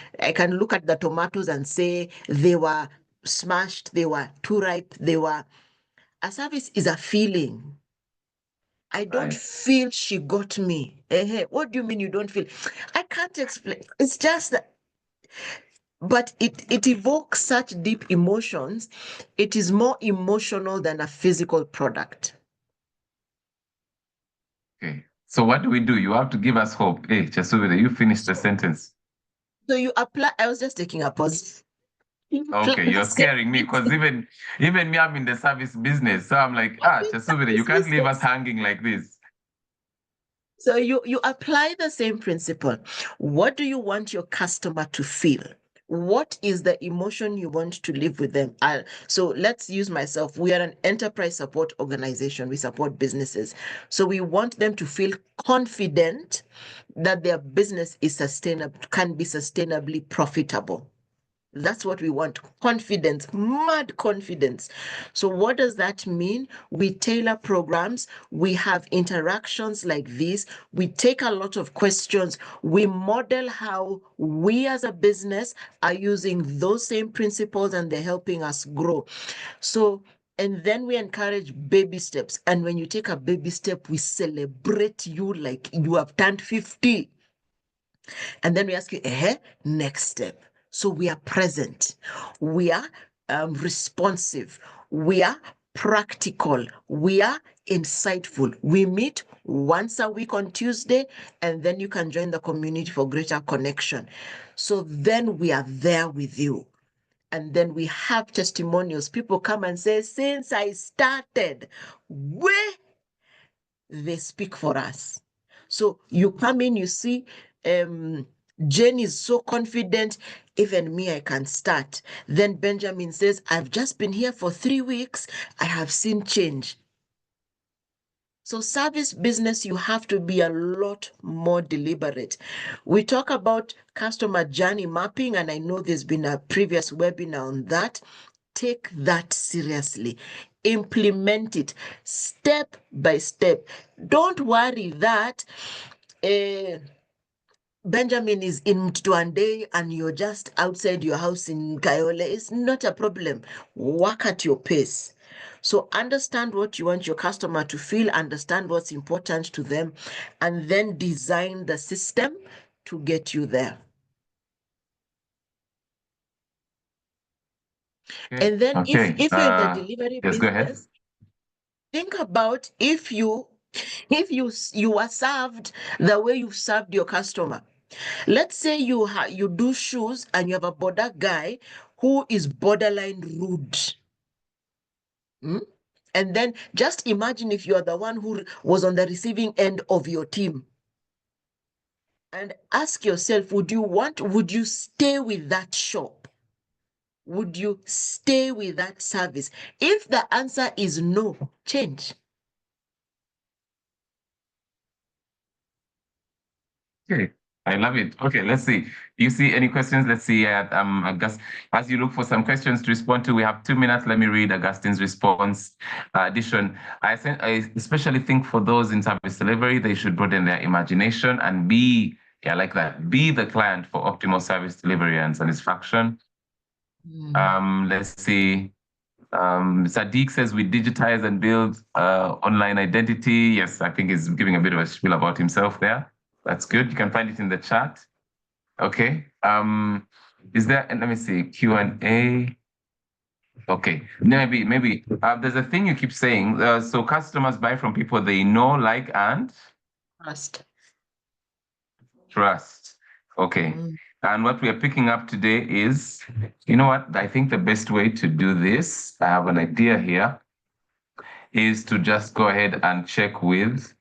look at the tomatoes and say they were smashed, they were too ripe, a service is a feeling. I don't Right. feel she got me. What do you mean you don't feel? I can't explain. It's just that, but it evokes such deep emotions. It is more emotional than a physical product. Okay. So what do we do? You have to give us hope. Hey, Chesubire, you finished the sentence. So you apply, I was just taking a pause. You apply Okay, the you're same scaring me because principle. even me, I'm in the service business. So I'm like, I'm in Chesubire, you service can't leave us business. hanging like this. So you apply the same principle. What do you want your customer to feel? What is the emotion you want to live with them? So let's use myself. We are an enterprise support organization. We support businesses. So we want them to feel confident that their business is sustainable, can be sustainably profitable. That's what we want. Confidence, mad confidence. So, what does that mean? We tailor programs, we have interactions like this, we take a lot of questions, we model how we as a business are using those same principles and they're helping us grow. So, and then we encourage baby steps. And when you take a baby step, we celebrate you like you have turned 50. And then we ask you, next step. So we are present, we are responsive, we are practical, we are insightful. We meet once a week on Tuesday, and then you can join the community for greater connection. So then we are there with you. And then we have testimonials. People come and say, since I started, they speak for us. So you come in, you see, Jane is so confident, even me, I can start. Then Benjamin says, I've just been here for 3 weeks, I have seen change. So service business, you have to be a lot more deliberate. We talk about customer journey mapping, and I know there's been a previous webinar on that. Take that seriously. Implement it step by step. Don't worry that Benjamin is in Mtwande and you're just outside your house in Kayole. It's not a problem. Work at your pace. So understand what you want your customer to feel, understand what's important to them, and then design the system to get you there. Okay. And then Okay. if you're in the delivery Yes, go ahead. business, think about if you are served the way you've served your customer. Let's say you do shoes and you have a border guy who is borderline rude. And then just imagine if you are the one who was on the receiving end of your team. And ask yourself, would you stay with that shop? Would you stay with that service? If the answer is no, change. Okay, I love it. Okay, let's see. You see any questions? Let's see. August, as you look for some questions to respond to, we have 2 minutes. Let me read Augustine's response. Addition. I especially think for those in service delivery, they should broaden their imagination and be the client for optimal service delivery and satisfaction. Let's see. Sadiq says we digitize and build online identity. Yes, I think he's giving a bit of a spiel about himself there. That's good. You can find it in the chat. Okay. Is there, let me see, Q&A. Okay, maybe. There's a thing you keep saying. So customers buy from people they know, like, and trust. Okay. And what we are picking up today is, you know what? I think the best way to do this, I have an idea here, is to just go ahead and check with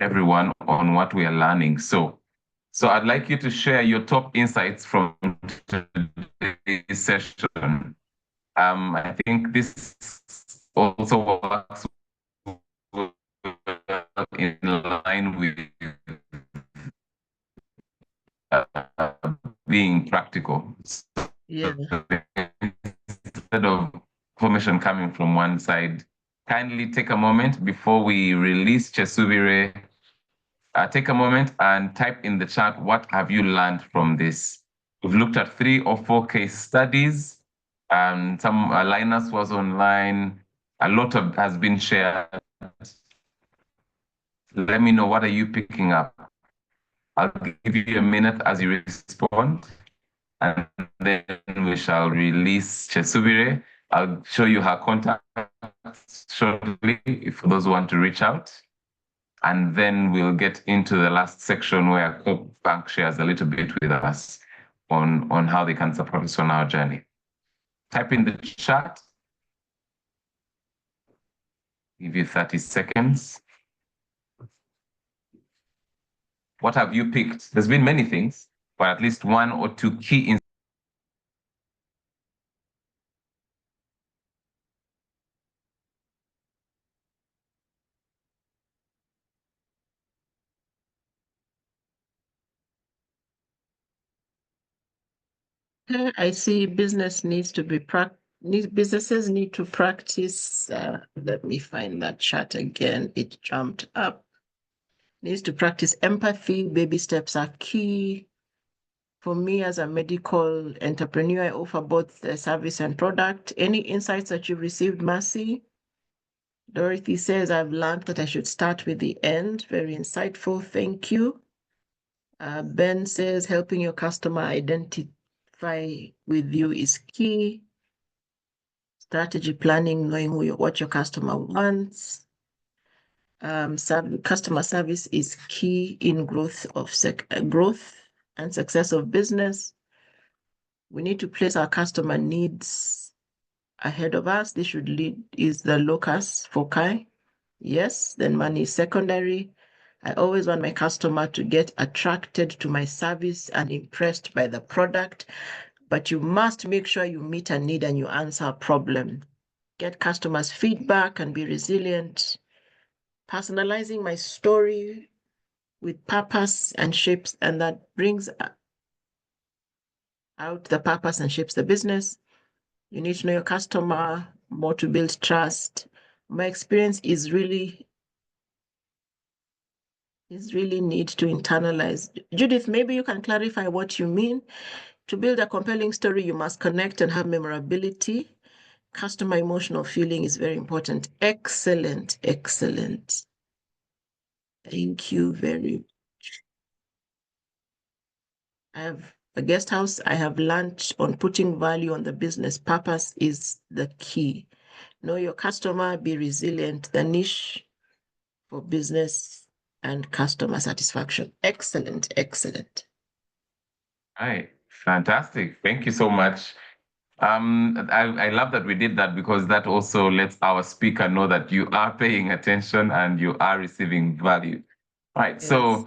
everyone on what we are learning. So I'd like you to share your top insights from today's session. I think this also works in line with being practical. Yeah. Instead of information coming from one side, kindly take a moment before we release Chesubire. Take a moment and type in the chat, what have you learned from this? We've looked at 3 or 4 case studies. Some Linus was online. A lot has been shared. Let me know, what are you picking up? I'll give you a minute as you respond, and then we shall release Chesubire. I'll show you her contact shortly for those who want to reach out. And then we'll get into the last section where Bank shares a little bit with us on how they can support us on our journey. Type in the chat. Give you 30 seconds. What have you picked? There's been many things, but at least one or two key I see businesses need to practice. Let me find that chat again. It jumped up. Needs to practice empathy. Baby steps are key. For me as a medical entrepreneur, I offer both the service and product. Any insights that you've received, Mercy? Dorothy says, I've learned that I should start with the end. Very insightful. Thank you. Ben says, helping your customer identify with you is key. Strategy planning, knowing what your customer wants. Customer service is key in growth and success of business. We need to place our customer needs ahead of us. This should lead is the locus foci. Yes, then money is secondary. I always want my customer to get attracted to my service and impressed by the product, but you must make sure you meet a need and you answer a problem. Get customers' feedback and be resilient. Personalizing my story with purpose and shapes, and that brings out the purpose and shapes the business. You need to know your customer more to build trust. My experience is really need to internalize. Judith, maybe you can clarify what you mean. To build a compelling story, you must connect and have memorability. Customer emotional feeling is very important. Excellent, excellent. Thank you very much. I have a guest house. I have learned on putting value on the business. Purpose is the key. Know your customer, be resilient. The niche for business and customer satisfaction. Excellent, excellent. All right, fantastic. Thank you so much. I love that we did that because that also lets our speaker know that you are paying attention and you are receiving value. All right, Yes. so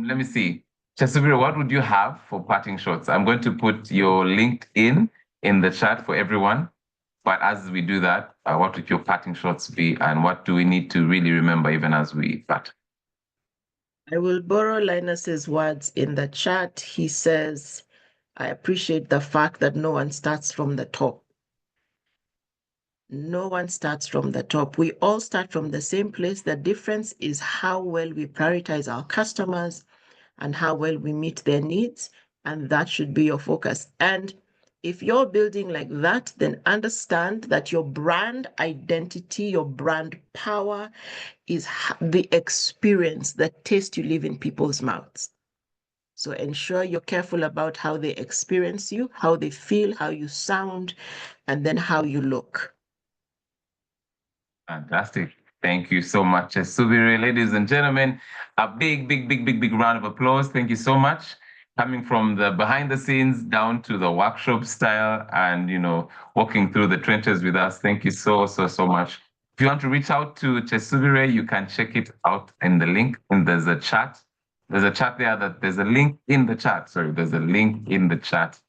let me see. Chesubiro, what would you have for parting shots? I'm going to put your LinkedIn in the chat for everyone. But as we do that, what would your parting shots be and what do we need to really remember even as we part? I will borrow Linus's words in the chat. He says, I appreciate the fact that no one starts from the top. No one starts from the top. We all start from the same place. The difference is how well we prioritize our customers and how well we meet their needs. And that should be your focus. And if you're building like that, then understand that your brand identity, your brand power is the experience, the taste you leave in people's mouths. So ensure you're careful about how they experience you, how they feel, how you sound, and then how you look. Fantastic. Thank you so much, Subire. Ladies and gentlemen, a big round of applause. Thank you so much. Coming from the behind the scenes down to the workshop style and, walking through the trenches with us. Thank you so much. If you want to reach out to Chesubire, you can check it out in the link. And there's a chat. There's a chat there there's a link in the chat. Sorry, there's a link in the chat.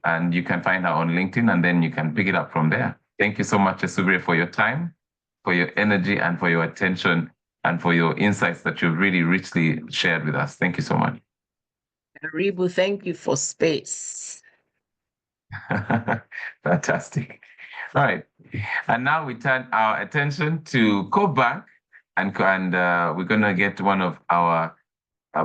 And you can find her on LinkedIn and then you can pick it up from there. Thank you so much, Chesubire, for your time, for your energy and for your attention and for your insights that you've really richly shared with us. Thank you so much. Ribu, thank you for space. Fantastic. All right. And now we turn our attention to CoBank and we're going to get one of our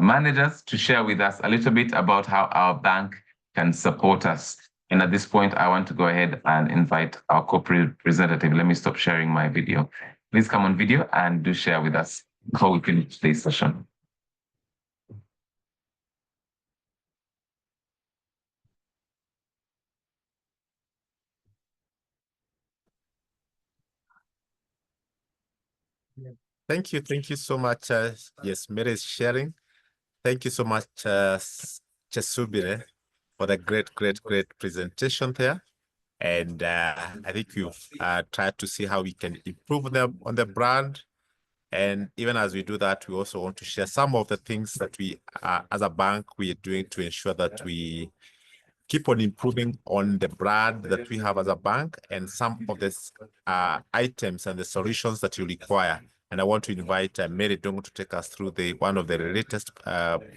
managers to share with us a little bit about how our bank can support us. And at this point, I want to go ahead and invite our corporate representative. Let me stop sharing my video. Please come on video and do share with us before we finish today's session. Thank you so much. Yes, Mary is sharing. Thank you so much, Chesubire, for the great presentation there. And I think you've tried to see how we can improve them on the brand. And even as we do that, we also want to share some of the things that we, as a bank, we are doing to ensure that we keep on improving on the brand that we have as a bank and some of the items and the solutions that you require. And I want to invite Mary Dong to take us through one of the latest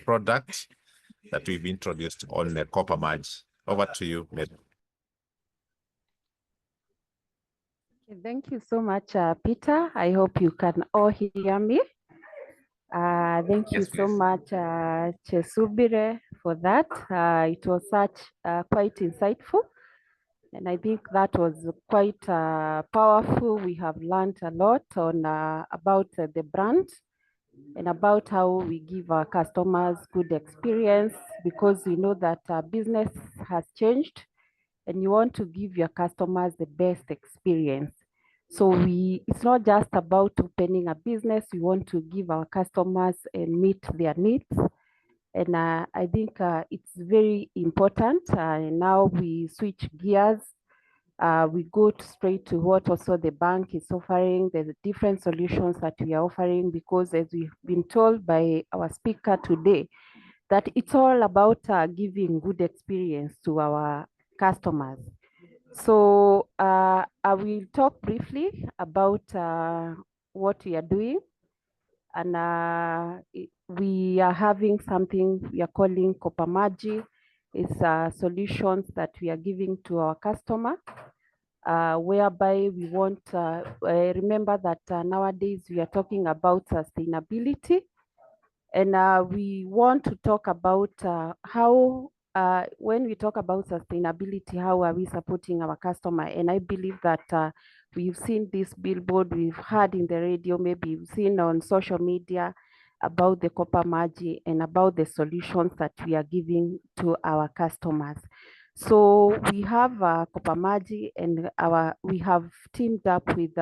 products that we've introduced on the Copper Merge. Over to you, Mary. Thank you so much, Peter. I hope you can all hear me. Thank you Yes, so please. much, Chesubire, for that. It was such quite insightful. And I think that was quite powerful. We have learned a lot on about the brand and about how we give our customers good experience, because we know that business has changed and you want to give your customers the best experience. So it's not just about opening a business. We want to give our customers and meet their needs. And I think it's very important. Now we switch gears. We go straight to what also the bank is offering, the different solutions that we are offering, because as we've been told by our speaker today, that it's all about giving good experience to our customers. So I will talk briefly about what we are doing. And we are having something we are calling Copper Merge. It's solutions that we are giving to our customer, whereby we want, remember that nowadays we are talking about sustainability. And we want to talk about how, when we talk about sustainability, how are we supporting our customer? And I believe that we've seen this billboard, we've heard in the radio, maybe we've seen on social media about the Copper Merge and about the solutions that we are giving to our customers. So we have Copper Merge, and we have teamed up with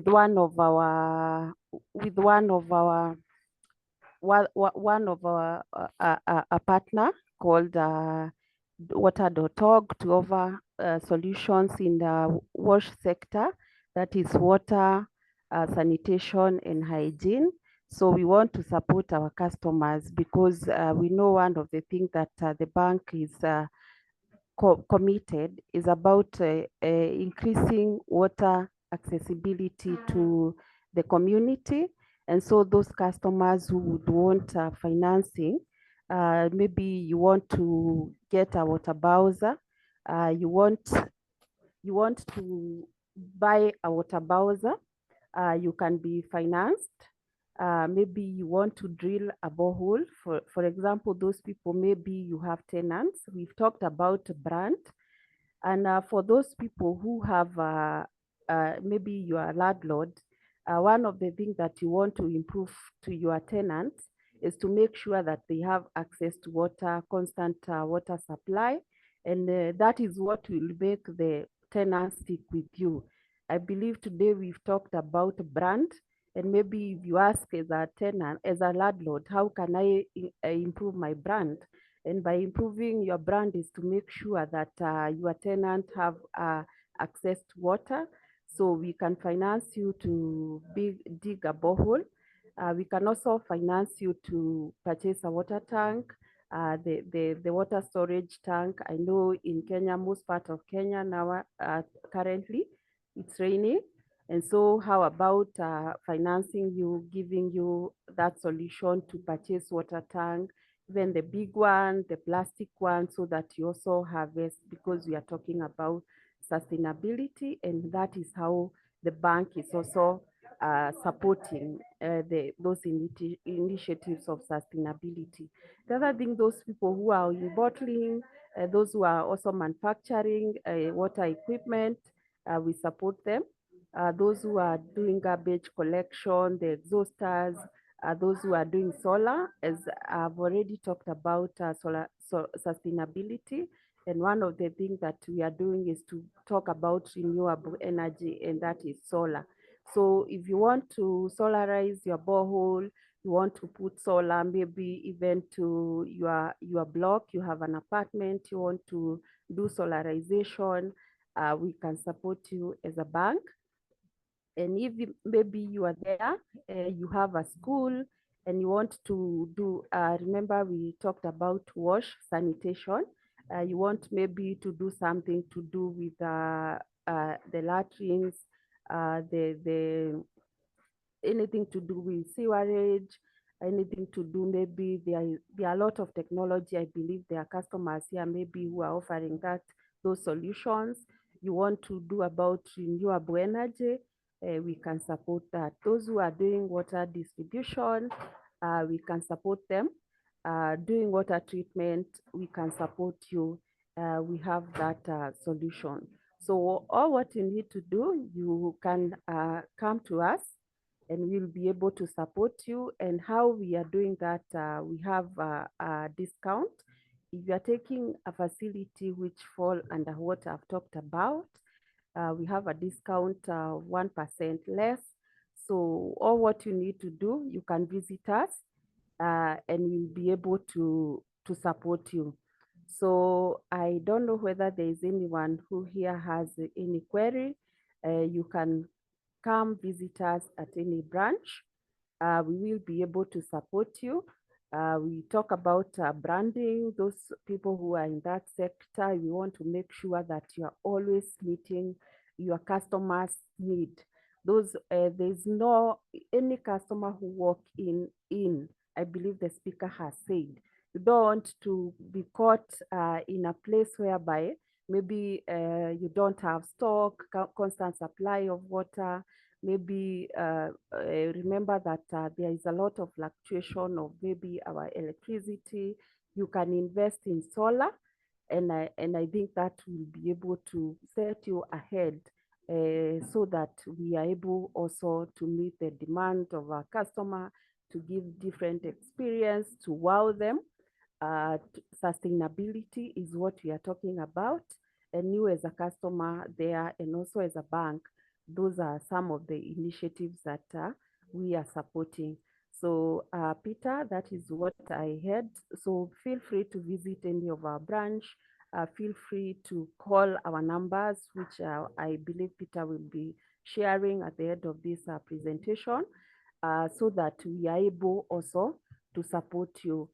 one of our a partner called water.org to offer solutions in the wash sector, that is water, sanitation and hygiene. So we want to support our customers, because we know one of the things that the bank is committed is about increasing water accessibility to the community. And so those customers who would want financing, maybe you want to get a water bowser, you want to buy a water bowser, you can be financed. Maybe you want to drill a borehole. For example, those people, maybe you have tenants. We've talked about brand. And for those people who have, maybe you are a landlord, one of the things that you want to improve to your tenants is to make sure that they have access to water, constant water supply. And that is what will make the tenants stick with you. I believe today we've talked about brand. And maybe if you ask as a tenant, as a landlord, how can I improve my brand? And by improving your brand is to make sure that your tenant have access to water. So we can finance you to dig a borehole. We can also finance you to purchase a water tank, the water storage tank. I know in Kenya, most part of Kenya now, currently it's raining. And so how about financing you, giving you that solution to purchase water tank, even the big one, the plastic one, so that you also harvest, because we are talking about sustainability, and that is how the bank is also supporting those initiatives of sustainability. The other thing, those people who are in bottling, those who are also manufacturing water equipment, we support them. Those who are doing garbage collection, the exhausters, those who are doing solar, as I've already talked about solar sustainability. And one of the things that we are doing is to talk about renewable energy, and that is solar. So if you want to solarize your borehole, you want to put solar maybe even to your block, you have an apartment, you want to do solarization, we can support you as a bank. And if maybe you are there, you have a school and you want to do, remember we talked about wash sanitation, you want maybe to do something to do with the latrines, the anything to do with sewerage, anything to do, maybe there are a lot of technology. I believe there are customers here maybe who are offering those solutions. You want to do about renewable energy, we can support that. Those who are doing water distribution, we can support them. Doing water treatment, we can support you. We have that solution. So all what you need to do, you can come to us and we'll be able to support you. And how we are doing that, we have a discount. If you are taking a facility which fall under what I've talked about, we have a discount 1% less. So all what you need to do, you can visit us and we'll be able to support you. So I don't know whether there is anyone who here has any query. You can come visit us at any branch. We will be able to support you. We talk about branding, those people who are in that sector. We want to make sure that you are always meeting your customers' need. There's no any customer who walk in. I believe the speaker has said, you don't want to be caught in a place whereby maybe you don't have stock, constant supply of water. Maybe remember that there is a lot of fluctuation of maybe our electricity. You can invest in solar, and I think that will be able to set you ahead so that we are able also to meet the demand of our customer, to give different experience, to wow them. Sustainability is what we are talking about. And you as a customer there and also as a bank, those are some of the initiatives that we are supporting. So Peter, that is what I had. So feel free to visit any of our branch. Feel free to call our numbers, which I believe Peter will be sharing at the end of this presentation, so that we are able also to support you.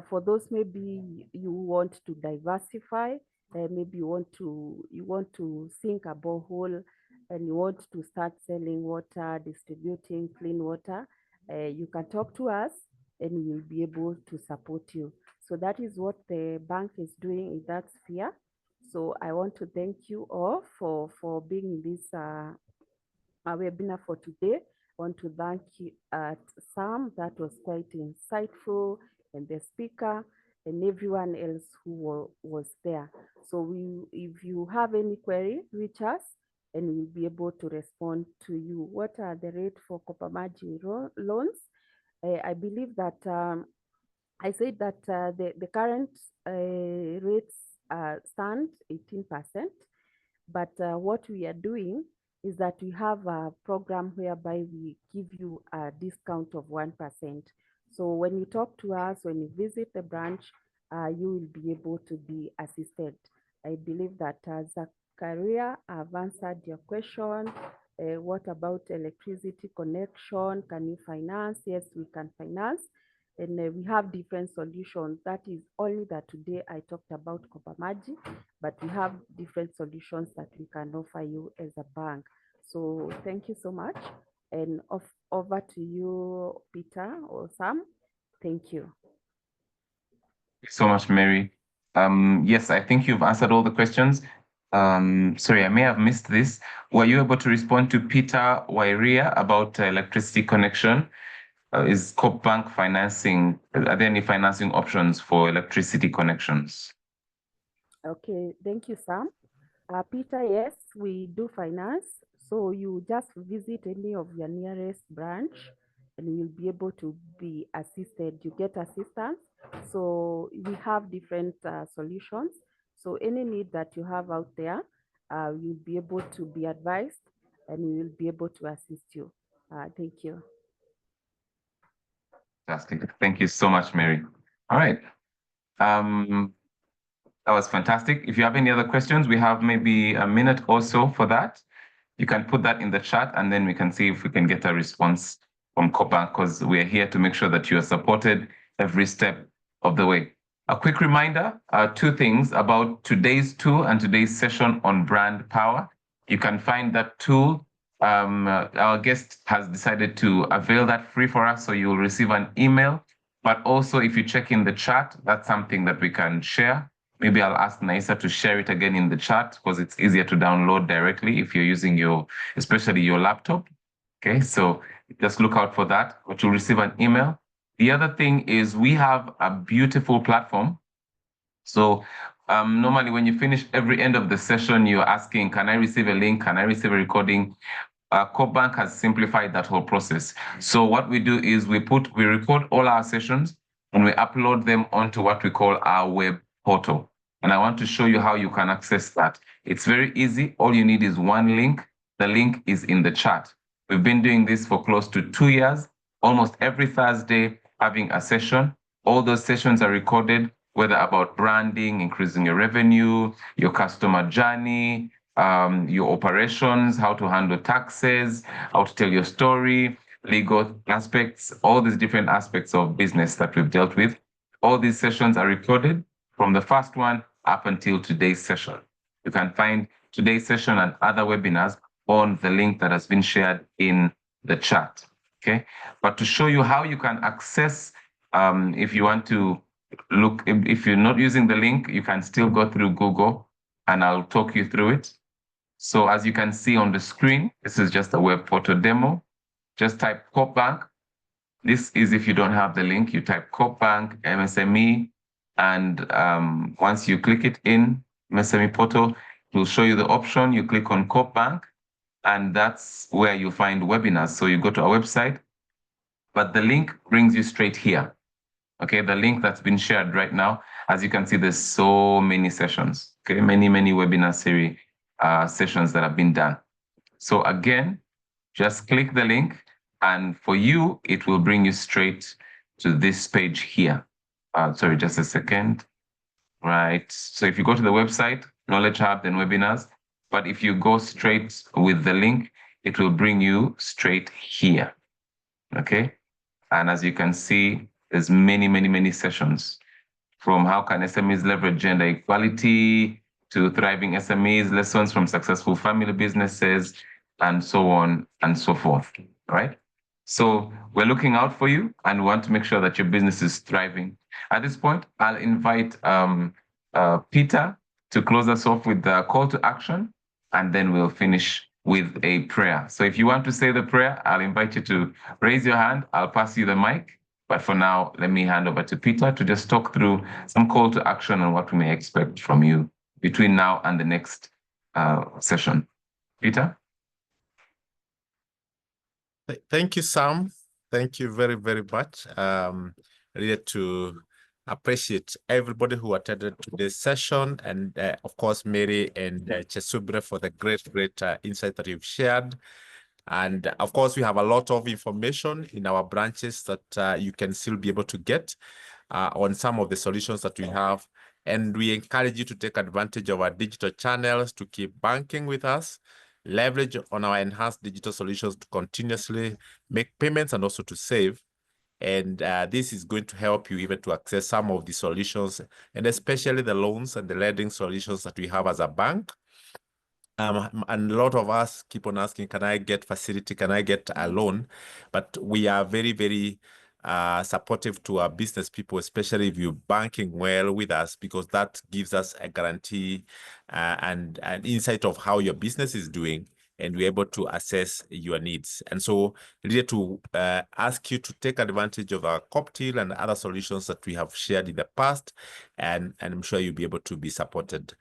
For those maybe you want to diversify, maybe you want to sink a borehole and you want to start selling water, distributing clean water, you can talk to us and we'll be able to support you. So that is what the bank is doing in that sphere. So I want to thank you all for being in this webinar for today. I want to thank you, Sam, that was quite insightful, and the speaker and everyone else who was there. So if you have any query, reach us and we'll be able to respond to you. What are the rate for Kopamaji loans? I believe that I said that the current rates stand 18%, but what we are doing is that we have a program whereby we give you a discount of 1%. So when you talk to us, when you visit the branch, you will be able to be assisted. I believe that as a career, I've answered your question. What about electricity connection? Can you finance? Yes, we can finance. And we have different solutions. That is only that today I talked about Kopamaji, but we have different solutions that we can offer you as a bank. So thank you so much. And over to you, Peter or Sam. Thank you. So much, Mary. Yes, I think you've answered all the questions. Sorry, I may have missed this. Were you able to respond to Peter Wairia about electricity connection? Is Coop Bank financing? Are there any financing options for electricity connections? Okay, thank you, Sam. Peter, yes, we do finance. So you just visit any of your nearest branch and you'll be able to be assisted. You get assistance. So we have different solutions. So any need that you have out there, you'll be able to be advised and we will be able to assist you. Thank you. Fantastic. Thank you so much, Mary. All right. That was fantastic. If you have any other questions, we have maybe a minute or so for that. You can put that in the chat, and then we can see if we can get a response from CoBank, because we're here to make sure that you are supported every step of the way. A quick reminder, two things about today's tool and today's session on brand power. You can find that tool. Our guest has decided to avail that free for us, so you'll receive an email. But also, if you check in the chat, that's something that we can share. Maybe I'll ask Naisa to share it again in the chat, because it's easier to download directly if you're using especially your laptop. Okay, so just look out for that, but you'll receive an email. The other thing is we have a beautiful platform. So normally when you finish every end of the session, you're asking, can I receive a link? Can I receive a recording? CoBank has simplified that whole process. So what we do is we record all our sessions and we upload them onto what we call our web portal. And I want to show you how you can access that. It's very easy. All you need is one link. The link is in the chat. We've been doing this for close to 2 years, almost every Thursday having a session. All those sessions are recorded, whether about branding, increasing your revenue, your customer journey, your operations, how to handle taxes, how to tell your story, legal aspects, all these different aspects of business that we've dealt with. All these sessions are recorded from the first one up until today's session. You can find today's session and other webinars on the link that has been shared in the chat. Okay, but to show you how you can access, if you want to look, if you're not using the link, you can still go through Google and I'll talk you through it. So as you can see on the screen, this is just a web photo demo. Just type CoBank. This is if you don't have the link, you type CoBank, MSME, and once you click it in MSME portal, it will show you the option. You click on CoBank, and that's where you find webinars. So you go to our website, but the link brings you straight here. Okay, the link that's been shared right now, as you can see, there's so many sessions, okay, many webinar series sessions that have been done. So again, just click the link, and for you, it will bring you straight to this page here. Sorry, just a second. Right, so if you go to the website, Knowledge Hub, then webinars, but if you go straight with the link, it will bring you straight here, okay? And as you can see, there's many sessions, from how can SMEs leverage gender equality to thriving SMEs, lessons from successful family businesses, and so on and so forth, right? So we're looking out for you and we want to make sure that your business is thriving. At this point, I'll invite Peter to close us off with the call to action, and then we'll finish with a prayer. So if you want to say the prayer, I'll invite you to raise your hand. I'll pass you the mic. But for now, let me hand over to Peter to just talk through some call to action and what we may expect from you between now and the next session. Peter? Thank you, Sam. Thank you very much. Really to appreciate everybody who attended today's session, and of course, Mary and Chesubre for the great insight that you've shared. And of course, we have a lot of information in our branches that you can still be able to get on some of the solutions that we have. And we encourage you to take advantage of our digital channels to keep banking with us, leverage on our enhanced digital solutions to continuously make payments and also to save. And this is going to help you even to access some of the solutions, and especially the loans and the lending solutions that we have as a bank. And a lot of us keep on asking, can I get facility? Can I get a loan? But we are very supportive to our business people, especially if you're banking well with us, because that gives us a guarantee and an insight of how your business is doing, and we're able to assess your needs. And so really to ask you to take advantage of our cocktail and other solutions that we have shared in the past, and I'm sure you'll be able to be supported.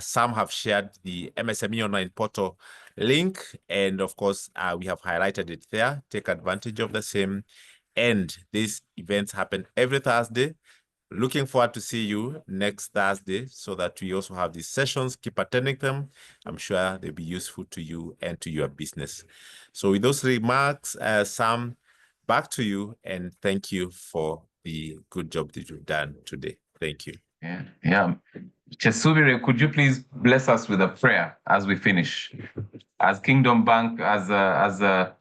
Some have shared the MSME online portal link, and of course, we have highlighted it there. Take advantage of the same. And these events happen every Thursday. looking forward to see you next Thursday so that we also have these sessions. Keep attending them. I'm sure they'll be useful to you and to your business. So with those remarks, Sam, back to you, and thank you for the good job that you've done today. Thank you. Yeah. Chesubire, could you please bless us with a prayer as we finish? As Kingdom Bank, Co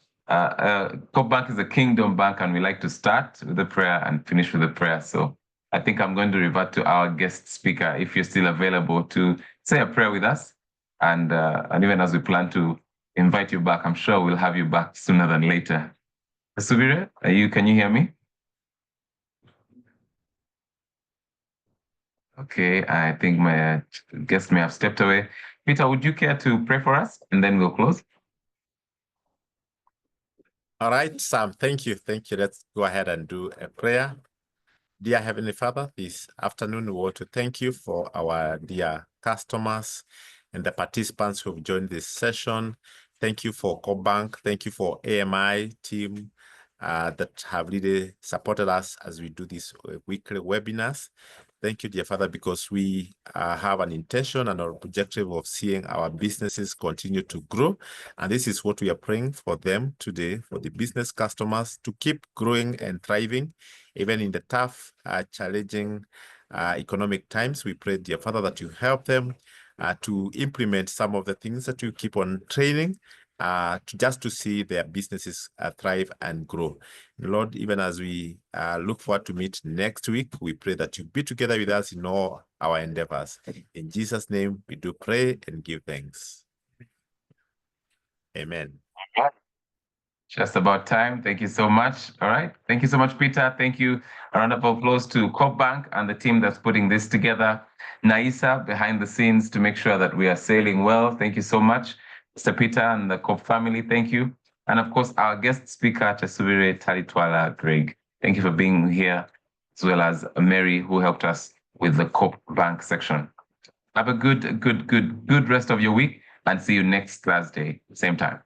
Bank is a Kingdom Bank, and we like to start with a prayer and finish with a prayer. So I think I'm going to revert to our guest speaker, if you're still available, to say a prayer with us. And even as we plan to invite you back, I'm sure we'll have you back sooner than later. Chesubire, can you hear me? Okay, I think my guest may have stepped away. Peter, would you care to pray for us? And then we'll close. All right, Sam, thank you. Thank you. Let's go ahead and do a prayer. Dear Heavenly Father, this afternoon we want to thank you for our dear customers and the participants who have joined this session. Thank you for CoBank. Thank you for AMI team that have really supported us as we do these weekly webinars. Thank you, dear Father, because we have an intention and our objective of seeing our businesses continue to grow. And this is what we are praying for them today, for the business customers to keep growing and thriving, even in the tough, challenging economic times. We pray, dear Father, that you help them to implement some of the things that you keep on training just to see their businesses thrive and grow. Lord, even as we look forward to meet next week, we pray that you be together with us in all our endeavors. In Jesus' name, we do pray and give thanks. Amen. Just about time. Thank you so much. All right. Thank you so much, Peter. Thank you. A round of applause to CoBank and the team that's putting this together. Naisa behind the scenes to make sure that we are sailing well. Thank you so much. Mr. Peter and the COP family, thank you. And of course, our guest speaker, Chesubire Talitwala Greg. Thank you for being here, as well as Mary, who helped us with the COP Bank section. Have a good rest of your week, and see you next Thursday, same time.